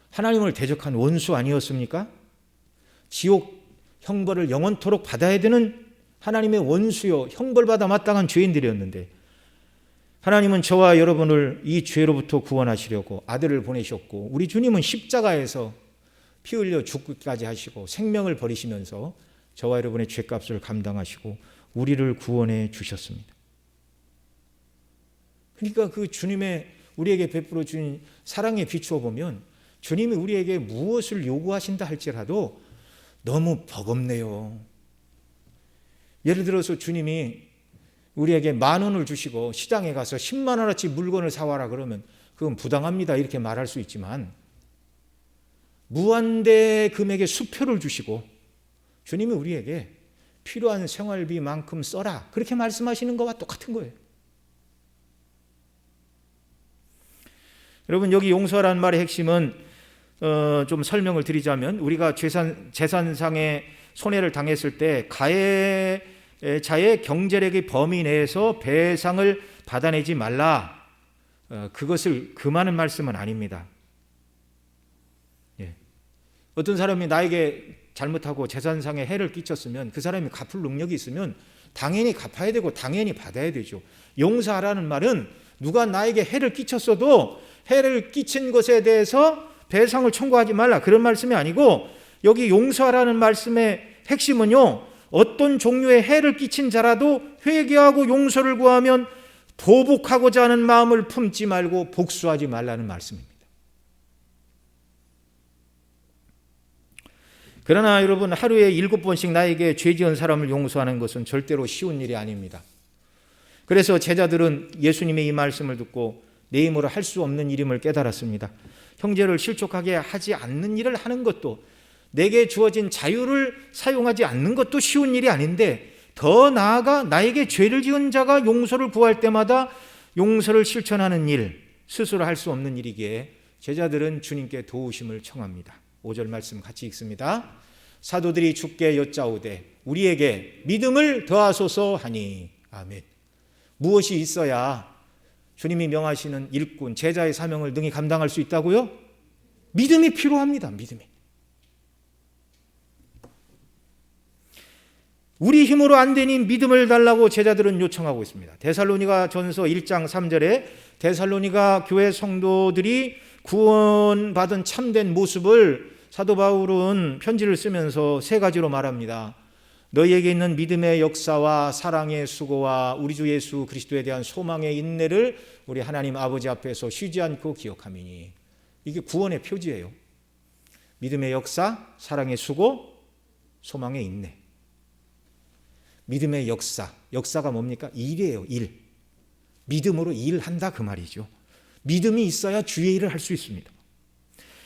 A: 하나님을 대적한 원수 아니었습니까? 지옥 형벌을 영원토록 받아야 되는 하나님의 원수요 형벌받아 마땅한 죄인들이었는데 하나님은 저와 여러분을 이 죄로부터 구원하시려고 아들을 보내셨고 우리 주님은 십자가에서 피 흘려 죽기까지 하시고 생명을 버리시면서 저와 여러분의 죄값을 감당하시고 우리를 구원해 주셨습니다. 그러니까 그 주님의 우리에게 베풀어 주신 사랑에 비추어 보면 주님이 우리에게 무엇을 요구하신다 할지라도 너무 버겁네요. 예를 들어서 주님이 우리에게 10,000원을 주시고 시장에 가서 10만 원어치 물건을 사와라 그러면 그건 부당합니다 이렇게 말할 수 있지만, 무한대 금액의 수표를 주시고 주님이 우리에게 필요한 생활비만큼 써라 그렇게 말씀하시는 것과 똑같은 거예요. 여러분, 여기 용서라는 말의 핵심은 좀 설명을 드리자면, 우리가 재산상의 손해를 당했을 때 가해자의 경제력의 범위 내에서 배상을 받아내지 말라, 그것을 금하는 말씀은 아닙니다. 예. 어떤 사람이 나에게 잘못하고 재산상의 해를 끼쳤으면 그 사람이 갚을 능력이 있으면 당연히 갚아야 되고 당연히 받아야 되죠. 용서하라는 말은 누가 나에게 해를 끼쳤어도 해를 끼친 것에 대해서 배상을 청구하지 말라 그런 말씀이 아니고, 여기 용서하라는 말씀의 핵심은요, 어떤 종류의 해를 끼친 자라도 회개하고 용서를 구하면 보복하고자 하는 마음을 품지 말고 복수하지 말라는 말씀입니다. 그러나 여러분, 하루에 7번씩 나에게 죄 지은 사람을 용서하는 것은 절대로 쉬운 일이 아닙니다. 그래서 제자들은 예수님의 이 말씀을 듣고 내 힘으로 할 수 없는 일임을 깨달았습니다. 형제를 실족하게 하지 않는 일을 하는 것도, 내게 주어진 자유를 사용하지 않는 것도 쉬운 일이 아닌데, 더 나아가 나에게 죄를 지은 자가 용서를 구할 때마다 용서를 실천하는 일, 스스로 할 수 없는 일이기에 제자들은 주님께 도우심을 청합니다. 5절 말씀 같이 읽습니다. 사도들이 주께 여짜오되 우리에게 믿음을 더하소서 하니. 아멘. 무엇이 있어야 주님이 명하시는 일꾼, 제자의 사명을 능히 감당할 수 있다고요? 믿음이 필요합니다. 믿음이. 우리 힘으로 안 되니 믿음을 달라고 제자들은 요청하고 있습니다. 데살로니가 전서 1장 3절에 데살로니가 교회 성도들이 구원받은 참된 모습을 사도 바울은 편지를 쓰면서 3가지로 말합니다. 너희에게 있는 믿음의 역사와 사랑의 수고와 우리 주 예수 그리스도에 대한 소망의 인내를 우리 하나님 아버지 앞에서 쉬지 않고 기억하미니. 이게 구원의 표지예요. 믿음의 역사, 사랑의 수고, 소망의 인내. 믿음의 역사, 역사가 뭡니까? 일이에요. 일. 믿음으로 일한다 그 말이죠. 믿음이 있어야 주의 일을 할 수 있습니다.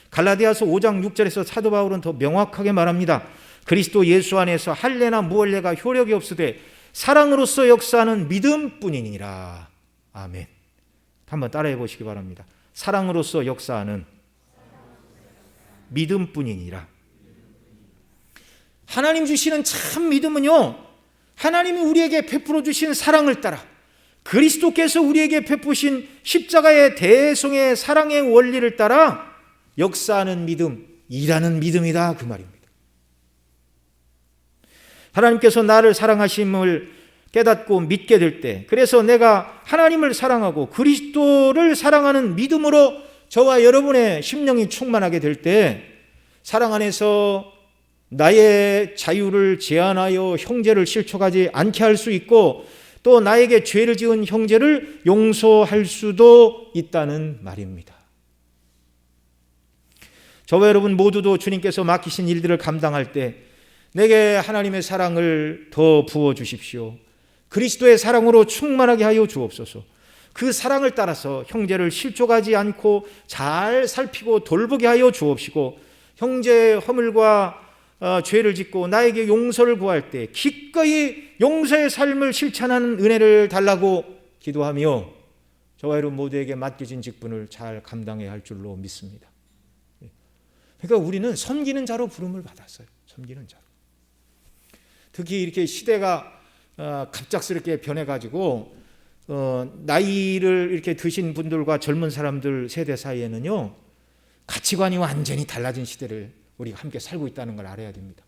A: 갈라디아서 5장 6절에서 사도 바울은 더 명확하게 말합니다. 그리스도 예수 안에서 할례나 무할례가 효력이 없으되 사랑으로서 역사하는 믿음뿐이니라. 아멘. 한번 따라해 보시기 바랍니다. 사랑으로서 역사하는 믿음뿐이니라. 하나님 주시는 참 믿음은요, 하나님이 우리에게 베풀어 주신 사랑을 따라 그리스도께서 우리에게 베푸신 십자가의 대속의 사랑의 원리를 따라 역사하는 믿음, 일하는 믿음이다 그 말입니다. 하나님께서 나를 사랑하심을 깨닫고 믿게 될 때, 그래서 내가 하나님을 사랑하고 그리스도를 사랑하는 믿음으로 저와 여러분의 심령이 충만하게 될 때, 사랑 안에서 나의 자유를 제한하여 형제를 실족하지 않게 할 수 있고, 또 나에게 죄를 지은 형제를 용서할 수도 있다는 말입니다. 저와 여러분 모두도 주님께서 맡기신 일들을 감당할 때 내게 하나님의 사랑을 더 부어주십시오. 그리스도의 사랑으로 충만하게 하여 주옵소서. 그 사랑을 따라서 형제를 실족하지 않고 잘 살피고 돌보게 하여 주옵시고, 형제의 허물과 죄를 짓고 나에게 용서를 구할 때 기꺼이 용서의 삶을 실천하는 은혜를 달라고 기도하며 저와 여러분 모두에게 맡겨진 직분을 잘 감당해야 할 줄로 믿습니다. 그러니까 우리는 섬기는 자로 부름을 받았어요. 섬기는 자로. 특히 이렇게 시대가 갑작스럽게 변해가지고 나이를 이렇게 드신 분들과 젊은 사람들 세대 사이에는요, 가치관이 완전히 달라진 시대를 우리가 함께 살고 있다는 걸 알아야 됩니다.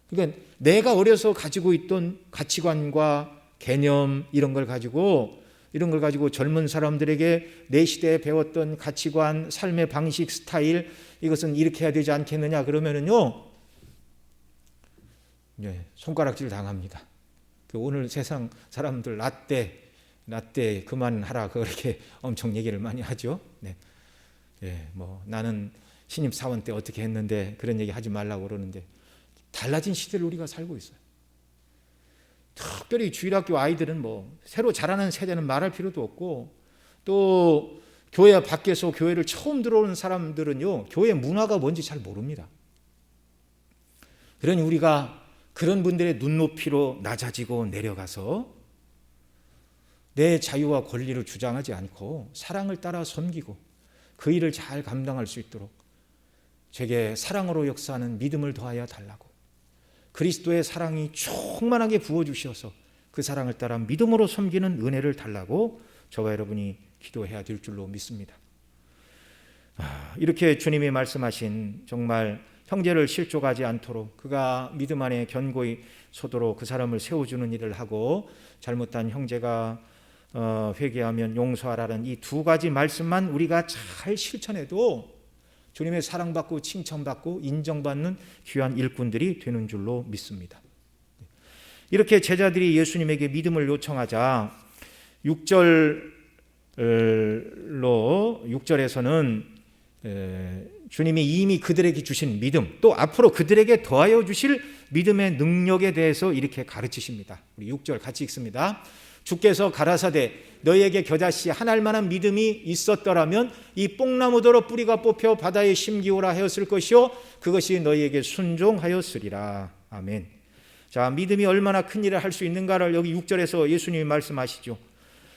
A: 그러니까 내가 어려서 가지고 있던 가치관과 개념 이런 걸 가지고 젊은 사람들에게 내 시대에 배웠던 가치관, 삶의 방식, 스타일, 이것은 이렇게 해야 되지 않겠느냐 그러면은요, 손가락질 당합니다. 오늘 세상 사람들 라떼 그만하라 그렇게 엄청 얘기를 많이 하죠. 네. 예, 뭐 나는 신입 사원 때 어떻게 했는데 그런 얘기 하지 말라고 그러는데 달라진 시대를 우리가 살고 있어요. 특별히 주일학교 아이들은 뭐 새로 자라는 세대는 말할 필요도 없고, 또 교회 밖에서 교회를 처음 들어오는 사람들은요, 교회 문화가 뭔지 잘 모릅니다. 그러니 우리가 그런 분들의 눈높이로 낮아지고 내려가서 내 자유와 권리를 주장하지 않고 사랑을 따라 섬기고 그 일을 잘 감당할 수 있도록 제게 사랑으로 역사하는 믿음을 더하여 달라고, 그리스도의 사랑이 충만하게 부어주셔서 그 사랑을 따라 믿음으로 섬기는 은혜를 달라고 저와 여러분이 기도해야 될 줄로 믿습니다. 이렇게 주님이 말씀하신 정말 형제를 실족하지 않도록 그가 믿음 안에 견고히 서도록 그 사람을 세워주는 일을 하고, 잘못한 형제가 회개하면 용서하라는 이 두 가지 말씀만 우리가 잘 실천해도 주님의 사랑받고 칭찬받고 인정받는 귀한 일꾼들이 되는 줄로 믿습니다. 이렇게 제자들이 예수님에게 믿음을 요청하자 6절에서는 주님이 이미 그들에게 주신 믿음, 또 앞으로 그들에게 더하여 주실 믿음의 능력에 대해서 이렇게 가르치십니다. 우리 6절 같이 읽습니다. 주께서 가라사대 너희에게 겨자씨 한 알만한 믿음이 있었더라면 이 뽕나무더러 뿌리가 뽑혀 바다에 심기오라 하였을 것이요 그것이 너희에게 순종하였으리라. 아멘. 자, 믿음이 얼마나 큰 일을 할 수 있는가를 여기 6절에서 예수님이 말씀하시죠.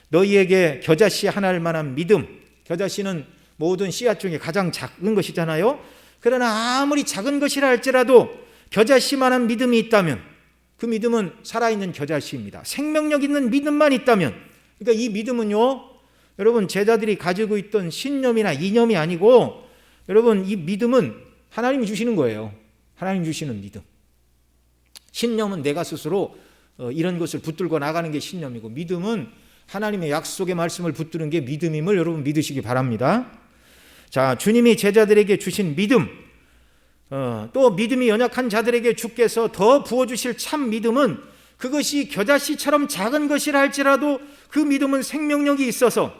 A: 너희에게 겨자씨 한 알만한 믿음. 겨자씨는 모든 씨앗 중에 가장 작은 것이잖아요. 그러나 아무리 작은 것이라 할지라도 겨자씨만한 믿음이 있다면 그 믿음은 살아있는 겨자씨입니다. 생명력 있는 믿음만 있다면, 그러니까 이 믿음은요, 여러분 제자들이 가지고 있던 신념이나 이념이 아니고, 여러분 이 믿음은 하나님이 주시는 거예요. 하나님 주시는 믿음. 신념은 내가 스스로 이런 것을 붙들고 나가는 게 신념이고, 믿음은 하나님의 약속의 말씀을 붙드는 게 믿음임을 여러분 믿으시기 바랍니다. 자, 주님이 제자들에게 주신 믿음, 또 믿음이 연약한 자들에게 주께서 더 부어주실 참 믿음은 그것이 겨자씨처럼 작은 것이라 할지라도 그 믿음은 생명력이 있어서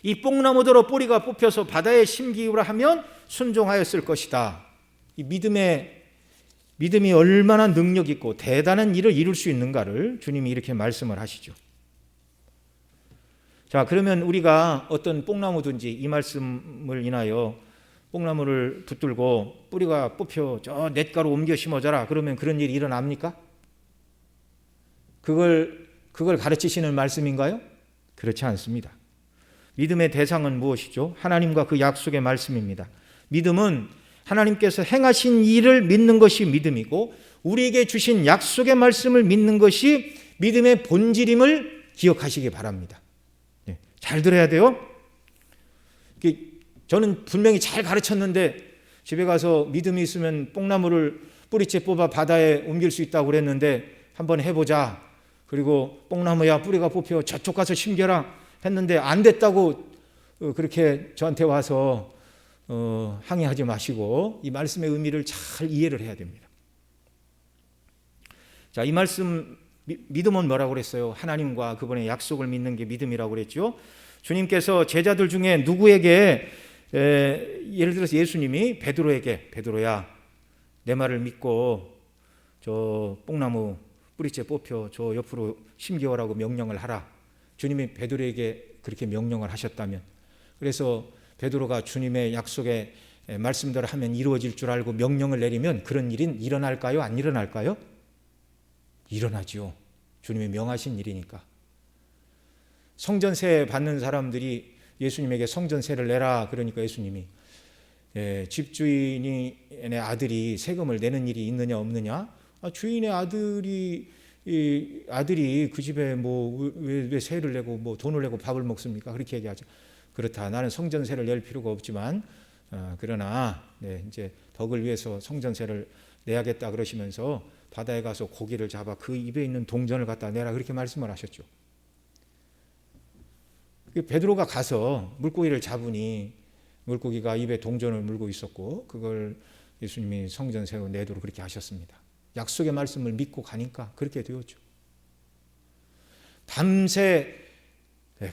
A: 이 뽕나무더러 뿌리가 뽑혀서 바다에 심기우라 하면 순종하였을 것이다. 이 믿음이 얼마나 능력 있고 대단한 일을 이룰 수 있는가를 주님이 이렇게 말씀을 하시죠. 자, 그러면 우리가 어떤 뽕나무든지 이 말씀을 인하여 뽕나무를 붙들고 뿌리가 뽑혀 저 냇가로 옮겨 심어져라 그러면 그런 일이 일어납니까? 그걸 가르치시는 말씀인가요? 그렇지 않습니다. 믿음의 대상은 무엇이죠? 하나님과 그 약속의 말씀입니다. 믿음은 하나님께서 행하신 일을 믿는 것이 믿음이고, 우리에게 주신 약속의 말씀을 믿는 것이 믿음의 본질임을 기억하시기 바랍니다. 잘 들어야 돼요. 저는 분명히 잘 가르쳤는데 집에 가서 믿음이 있으면 뽕나무를 뿌리째 뽑아 바다에 옮길 수 있다고 그랬는데 한번 해보자. 그리고 뽕나무야 뿌리가 뽑혀 저쪽 가서 심겨라 했는데 안 됐다고 그렇게 저한테 와서 항의하지 마시고 이 말씀의 의미를 잘 이해를 해야 됩니다. 자, 이 말씀 믿음은 뭐라고 그랬어요? 하나님과 그분의 약속을 믿는 게 믿음이라고 그랬죠. 주님께서 제자들 중에 누구에게 예를 들어서 예수님이 베드로야 내 말을 믿고 저 뽕나무 뿌리째 뽑혀 저 옆으로 심기어라고 명령을 하라. 주님이 베드로에게 그렇게 명령을 하셨다면, 그래서 베드로가 주님의 약속의 말씀대로 하면 이루어질 줄 알고 명령을 내리면 그런 일은 일어날까요? 안 일어날까요? 일어나죠. 주님이 명하신 일이니까. 성전세 받는 사람들이 예수님에게 성전세를 내라 그러니까 예수님이 집주인의 아들이 세금을 내는 일이 있느냐 없느냐? 주인의 아들이 그 집에 뭐 왜 세를 내고 뭐 돈을 내고 밥을 먹습니까? 그렇게 얘기하죠. 그렇다. 나는 성전세를 낼 필요가 없지만 그러나 이제 덕을 위해서 성전세를 내야겠다 그러시면서 바다에 가서 고기를 잡아 그 입에 있는 동전을 갖다 내라 그렇게 말씀을 하셨죠. 베드로가 가서 물고기를 잡으니 물고기가 입에 동전을 물고 있었고 그걸 예수님이 성전세로 내도록 그렇게 하셨습니다. 약속의 말씀을 믿고 가니까 그렇게 되었죠. 밤새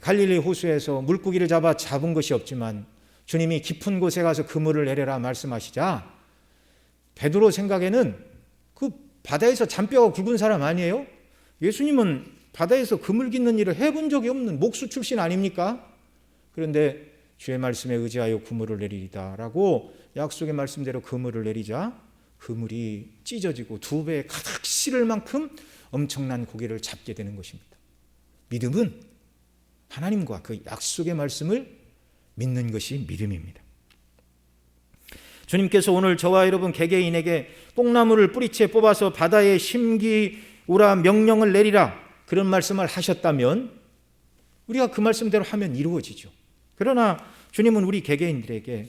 A: 갈릴리 호수에서 물고기를 잡은 것이 없지만 주님이 깊은 곳에 가서 그물을 내려라 말씀하시자 베드로 생각에는 그 바다에서 잔뼈가 굵은 사람 아니에요? 예수님은 바다에서 그물 깃는 일을 해본 적이 없는 목수 출신 아닙니까? 그런데 주의 말씀에 의지하여 그물을 내리리다 라고 약속의 말씀대로 그물을 내리자 그물이 찢어지고 2배에 가득 실을 만큼 엄청난 고기를 잡게 되는 것입니다. 믿음은 하나님과 그 약속의 말씀을 믿는 것이 믿음입니다. 주님께서 오늘 저와 여러분 개개인에게 뽕나무를 뿌리채 뽑아서 바다에 심기우라 명령을 내리라 그런 말씀을 하셨다면 우리가 그 말씀대로 하면 이루어지죠. 그러나 주님은 우리 개개인들에게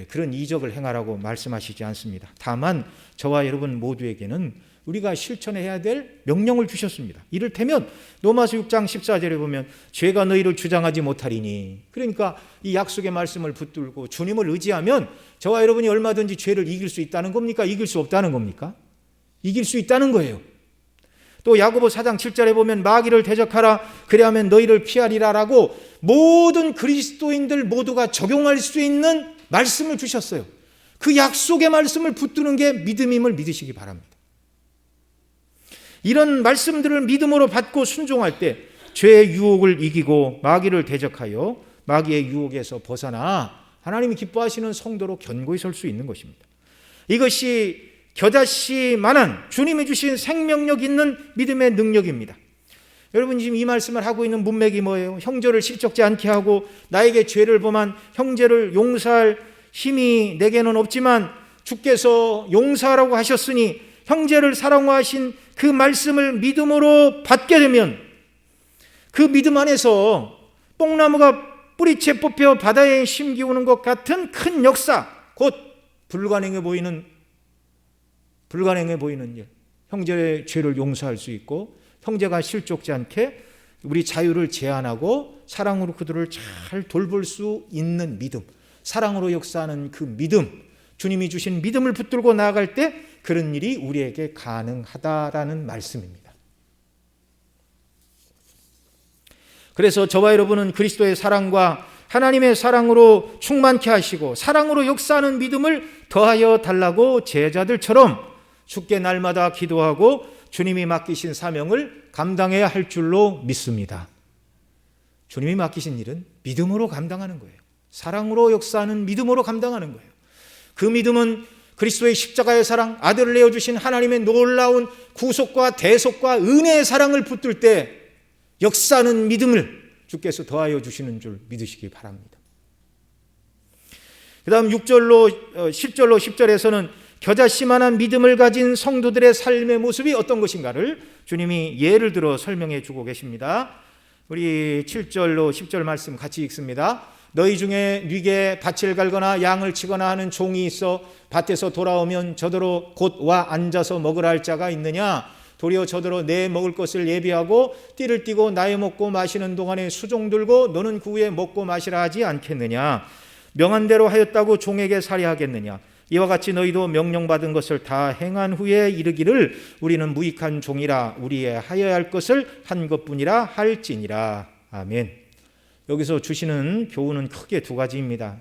A: 그런 이적을 행하라고 말씀하시지 않습니다. 다만 저와 여러분 모두에게는 우리가 실천해야 될 명령을 주셨습니다. 이를테면 로마서 6장 14절에 보면 죄가 너희를 주장하지 못하리니, 그러니까 이 약속의 말씀을 붙들고 주님을 의지하면 저와 여러분이 얼마든지 죄를 이길 수 있다는 겁니까? 이길 수 없다는 겁니까? 이길 수 있다는 거예요. 또 야고보 4장 7절에 보면 마귀를 대적하라 그리하면 너희를 피하리라라고 모든 그리스도인들 모두가 적용할 수 있는 말씀을 주셨어요. 그 약속의 말씀을 붙드는 게 믿음임을 믿으시기 바랍니다. 이런 말씀들을 믿음으로 받고 순종할 때 죄의 유혹을 이기고 마귀를 대적하여 마귀의 유혹에서 벗어나 하나님이 기뻐하시는 성도로 견고히 설 수 있는 것입니다. 이것이 겨자씨만한 주님이 주신 생명력 있는 믿음의 능력입니다. 여러분 지금 이 말씀을 하고 있는 문맥이 뭐예요? 형제를 실족지 않게 하고 나에게 죄를 범한 형제를 용서할 힘이 내게는 없지만 주께서 용서하라고 하셨으니 형제를 사랑하신 그 말씀을 믿음으로 받게 되면 그 믿음 안에서 뽕나무가 뿌리채 뽑혀 바다에 심기우는 것 같은 큰 역사, 곧 불가능해 보이는 일, 형제의 죄를 용서할 수 있고 형제가 실족지 않게 우리 자유를 제한하고 사랑으로 그들을 잘 돌볼 수 있는 믿음, 사랑으로 역사하는 그 믿음, 주님이 주신 믿음을 붙들고 나아갈 때 그런 일이 우리에게 가능하다라는 말씀입니다. 그래서 저와 여러분은 그리스도의 사랑과 하나님의 사랑으로 충만케 하시고 사랑으로 역사하는 믿음을 더하여 달라고 제자들처럼 주께 날마다 기도하고 주님이 맡기신 사명을 감당해야 할 줄로 믿습니다. 주님이 맡기신 일은 믿음으로 감당하는 거예요. 사랑으로 역사하는 믿음으로 감당하는 거예요. 그 믿음은 그리스도의 십자가의 사랑, 아들을 내어주신 하나님의 놀라운 구속과 대속과 은혜의 사랑을 붙들 때 역사하는 믿음을 주께서 더하여 주시는 줄 믿으시기 바랍니다. 그 다음 6절로 10절로 10절에서는 겨자씨만한 믿음을 가진 성도들의 삶의 모습이 어떤 것인가를 주님이 예를 들어 설명해 주고 계십니다. 우리 7절로 10절 말씀 같이 읽습니다. 너희 중에 뉘게 밭을 갈거나 양을 치거나 하는 종이 있어 밭에서 돌아오면 저더러 곧 와 앉아서 먹으라 할 자가 있느냐? 도리어 저더러 내 먹을 것을 예비하고 띠를 띠고 나의 먹고 마시는 동안에 수종 들고 너는 그 후에 먹고 마시라 하지 않겠느냐? 명한 대로 하였다고 종에게 살해하겠느냐? 이와 같이 너희도 명령받은 것을 다 행한 후에 이르기를 우리는 무익한 종이라 우리의 하여야 할 것을 한 것뿐이라 할지니라. 아멘. 여기서 주시는 교훈은 크게 2가지입니다.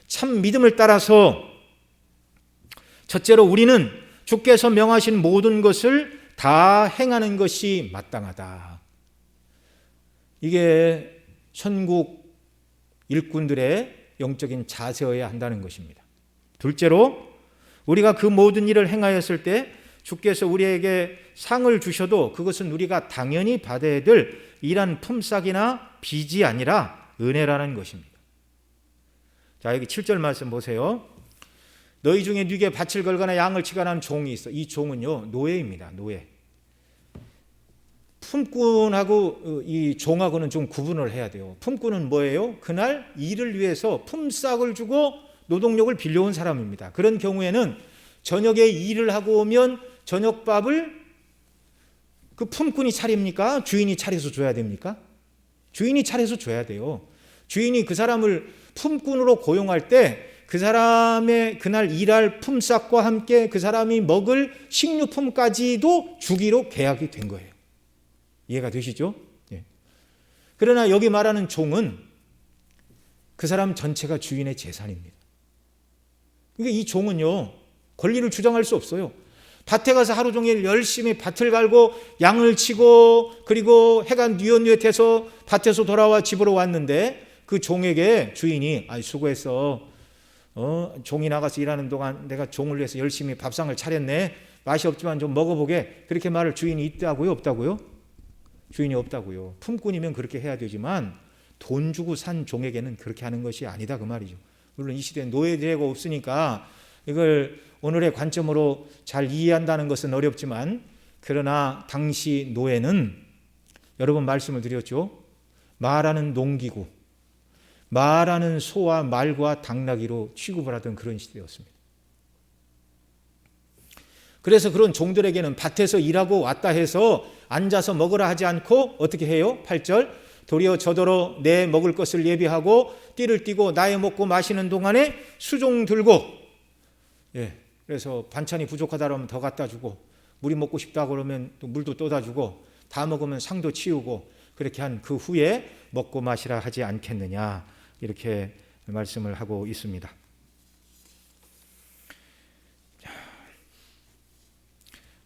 A: 참 믿음을 따라서 첫째로 우리는 주께서 명하신 모든 것을 다 행하는 것이 마땅하다. 이게 천국 일꾼들의 영적인 자세여야 한다는 것입니다. 둘째로 우리가 그 모든 일을 행하였을 때 주께서 우리에게 상을 주셔도 그것은 우리가 당연히 받아야 될 이란 품삯이나 빚이 아니라 은혜라는 것입니다. 자, 여기 7절 말씀 보세요. 너희 중에 뉘게 밭을 걸거나 양을 치거나 하는 종이 있어. 이 종은요 노예입니다. 노예. 품꾼하고 이 종하고는 좀 구분을 해야 돼요. 품꾼은 뭐예요? 그날 일을 위해서 품삯을 주고 노동력을 빌려온 사람입니다. 그런 경우에는 저녁에 일을 하고 오면 저녁밥을 그 품꾼이 차립니까? 주인이 차려서 줘야 됩니까? 주인이 차려서 줘야 돼요. 주인이 그 사람을 품꾼으로 고용할 때 그 사람의 그날 일할 품삯과 함께 그 사람이 먹을 식료품까지도 주기로 계약이 된 거예요. 이해가 되시죠? 예. 그러나 여기 말하는 종은 그 사람 전체가 주인의 재산입니다. 그러니까 이 종은요, 권리를 주장할 수 없어요. 밭에 가서 하루 종일 열심히 밭을 갈고 양을 치고 그리고 해가 뉘엿뉘엿해서 밭에서 돌아와 집으로 왔는데 그 종에게 주인이 수고했어. 종이 나가서 일하는 동안 내가 종을 위해서 열심히 밥상을 차렸네. 맛이 없지만 좀 먹어보게. 그렇게 말할 주인이 있다고요? 없다고요? 주인이 없다고요. 품꾼이면 그렇게 해야 되지만 돈 주고 산 종에게는 그렇게 하는 것이 아니다 그 말이죠. 물론 이 시대에 노예제가 없으니까 이걸 오늘의 관점으로 잘 이해한다는 것은 어렵지만, 그러나 당시 노예는 여러 번 말씀을 드렸죠. 말하는 농기구, 말하는 소와 말과 당나귀로 취급을 하던 그런 시대였습니다. 그래서 그런 종들에게는 밭에서 일하고 왔다 해서 앉아서 먹으라 하지 않고 어떻게 해요? 8절, 도리어 저더러 내 먹을 것을 예비하고 띠를 띠고 나의 먹고 마시는 동안에 수종 들고, 그래서 반찬이 부족하다 그러면 더 갖다 주고, 물이 먹고 싶다 그러면 또 물도 떠다 주고, 다 먹으면 상도 치우고, 그렇게 한 그 후에 먹고 마시라 하지 않겠느냐, 이렇게 말씀을 하고 있습니다.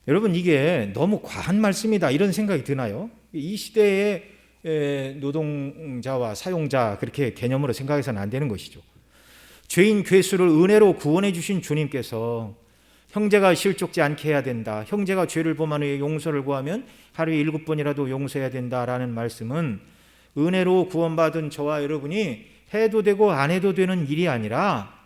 A: 여러분, 이게 너무 과한 말씀이다 이런 생각이 드나요? 이 시대의 노동자와 사용자 그렇게 개념으로 생각해서는 안 되는 것이죠. 죄인 괴수를 은혜로 구원해 주신 주님께서 형제가 실족지 않게 해야 된다, 형제가 죄를 범한 후에 용서를 구하면 하루에 7번이라도 용서해야 된다라는 말씀은 은혜로 구원받은 저와 여러분이 해도 되고 안 해도 되는 일이 아니라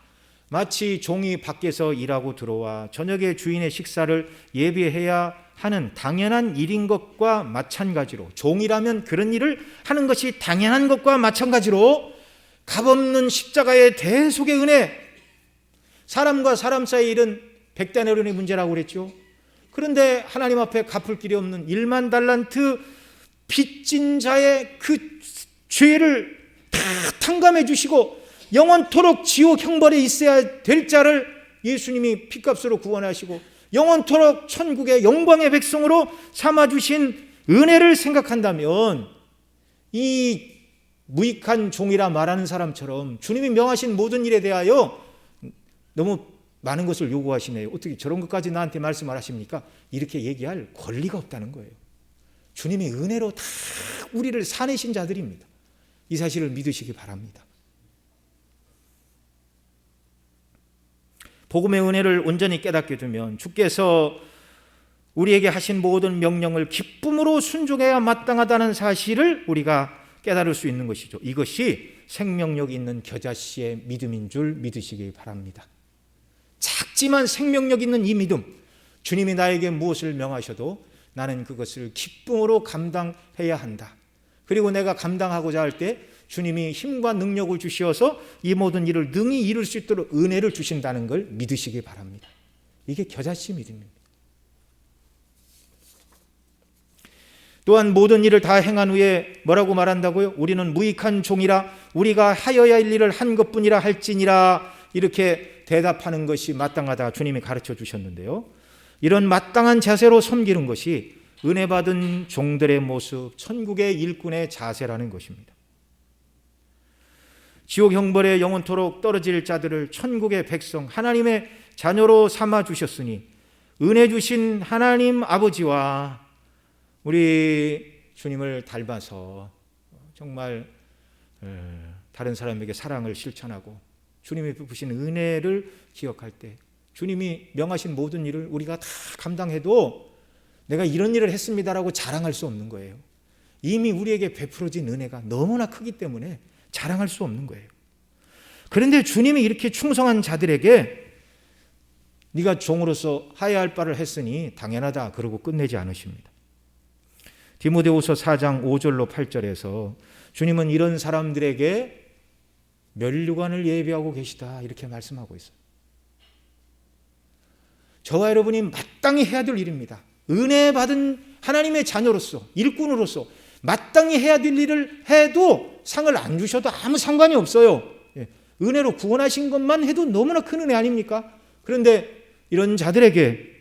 A: 마치 종이 밖에서 일하고 들어와 저녁에 주인의 식사를 예비해야 하는 당연한 일인 것과 마찬가지로, 종이라면 그런 일을 하는 것이 당연한 것과 마찬가지로 값없는 십자가의 대속의 은혜, 사람과 사람 사이의 일은 백단어른의 문제라고 그랬죠. 그런데 하나님 앞에 갚을 길이 없는 1만 달란트 빚진 자의 그 죄를 다 탕감해 주시고 영원토록 지옥 형벌에 있어야 될 자를 예수님이 피값으로 구원하시고 영원토록 천국의 영광의 백성으로 삼아주신 은혜를 생각한다면, 이 무익한 종이라 말하는 사람처럼 주님이 명하신 모든 일에 대하여 너무 많은 것을 요구하시네요. 어떻게 저런 것까지 나한테 말씀을 하십니까? 이렇게 얘기할 권리가 없다는 거예요. 주님이 은혜로 다 우리를 사내신 자들입니다. 이 사실을 믿으시기 바랍니다. 복음의 은혜를 온전히 깨닫게 되면 주께서 우리에게 하신 모든 명령을 기쁨으로 순종해야 마땅하다는 사실을 우리가 깨달을 수 있는 것이죠. 이것이 생명력 있는 겨자씨의 믿음인 줄 믿으시기 바랍니다. 작지만 생명력 있는 이 믿음, 주님이 나에게 무엇을 명하셔도 나는 그것을 기쁨으로 감당해야 한다. 그리고 내가 감당하고자 할 때 주님이 힘과 능력을 주시어서 이 모든 일을 능히 이룰 수 있도록 은혜를 주신다는 걸 믿으시기 바랍니다. 이게 겨자씨 믿음입니다. 또한 모든 일을 다 행한 후에 뭐라고 말한다고요? 우리는 무익한 종이라 우리가 하여야 할 일을 한 것뿐이라 할지니라, 이렇게 대답하는 것이 마땅하다 주님이 가르쳐 주셨는데요. 이런 마땅한 자세로 섬기는 것이 은혜 받은 종들의 모습, 천국의 일꾼의 자세라는 것입니다. 지옥 형벌에 영원토록 떨어질 자들을 천국의 백성, 하나님의 자녀로 삼아 주셨으니 은혜 주신 하나님 아버지와 우리 주님을 닮아서 정말 다른 사람에게 사랑을 실천하고 주님이 베푸신 은혜를 기억할 때 주님이 명하신 모든 일을 우리가 다 감당해도 내가 이런 일을 했습니다라고 자랑할 수 없는 거예요. 이미 우리에게 베풀어진 은혜가 너무나 크기 때문에 자랑할 수 없는 거예요. 그런데 주님이 이렇게 충성한 자들에게 네가 종으로서 하여야 할 바를 했으니 당연하다 그러고 끝내지 않으십니다. 디모데후서 4장 5절로 8절에서 주님은 이런 사람들에게 면류관을 예비하고 계시다 이렇게 말씀하고 있어요. 저와 여러분이 마땅히 해야 될 일입니다. 은혜 받은 하나님의 자녀로서, 일꾼으로서 마땅히 해야 될 일을 해도 상을 안 주셔도 아무 상관이 없어요. 은혜로 구원하신 것만 해도 너무나 큰 은혜 아닙니까? 그런데 이런 자들에게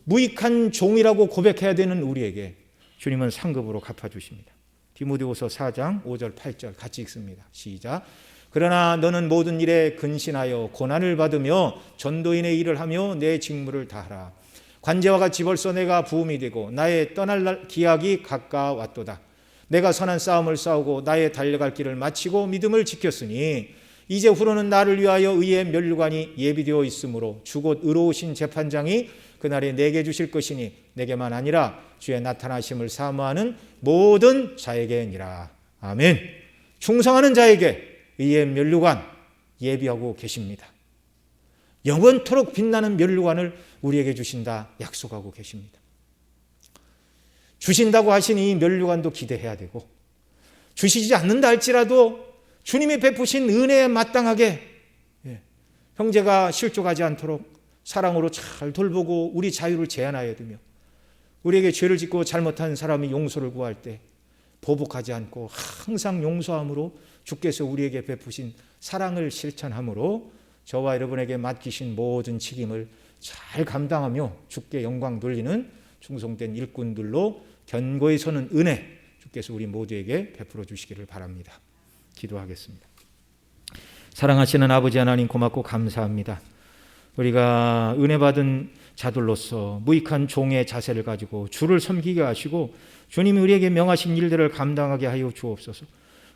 A: 무익한 종이라고 고백해야 되는 우리에게 주님은 상급으로 갚아주십니다. 디모데후서 4장 5절 8절 같이 읽습니다. 시작. 그러나 너는 모든 일에 근신하여 고난을 받으며 전도인의 일을 하며 내 직무를 다하라. 관제와 같이 벌써 내가 부음이 되고 나의 떠날 날 기약이 가까웠도다. 내가 선한 싸움을 싸우고 나의 달려갈 길을 마치고 믿음을 지켰으니 이제 후로는 나를 위하여 의의 면류관이 예비되어 있으므로 주 곧 의로우신 재판장이 그날에 내게 주실 것이니 내게만 아니라 주의 나타나심을 사모하는 모든 자에게니라. 아멘. 충성하는 자에게 의의 면류관 예비하고 계십니다. 영원토록 빛나는 면류관을 우리에게 주신다 약속하고 계십니다. 주신다고 하신 이 면류관도 기대해야 되고, 주시지 않는다 할지라도 주님이 베푸신 은혜에 마땅하게 형제가 실족하지 않도록 사랑으로 잘 돌보고 우리 자유를 제한하여야 되며, 우리에게 죄를 짓고 잘못한 사람이 용서를 구할 때 보복하지 않고 항상 용서함으로 주께서 우리에게 베푸신 사랑을 실천함으로 저와 여러분에게 맡기신 모든 책임을 잘 감당하며 주께 영광 돌리는 충성된 일꾼들로 견고히 서는 은혜 주께서 우리 모두에게 베풀어 주시기를 바랍니다. 기도하겠습니다. 사랑하시는 아버지 하나님, 고맙고 감사합니다. 우리가 은혜 받은 자들로서 무익한 종의 자세를 가지고 주를 섬기게 하시고 주님이 우리에게 명하신 일들을 감당하게 하여 주옵소서.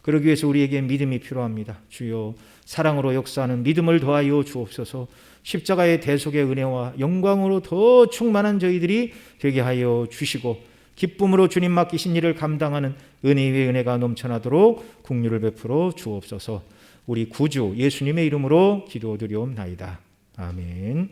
A: 그러기 위해서 우리에게 믿음이 필요합니다. 주여, 사랑으로 역사하는 믿음을 더하여 주옵소서. 십자가의 대속의 은혜와 영광으로 더 충만한 저희들이 되게 하여 주시고 기쁨으로 주님 맡기신 일을 감당하는 은혜 위에 은혜가 넘쳐나도록 긍휼을 베풀어 주옵소서. 우리 구주 예수님의 이름으로 기도드리옵나이다. 아멘.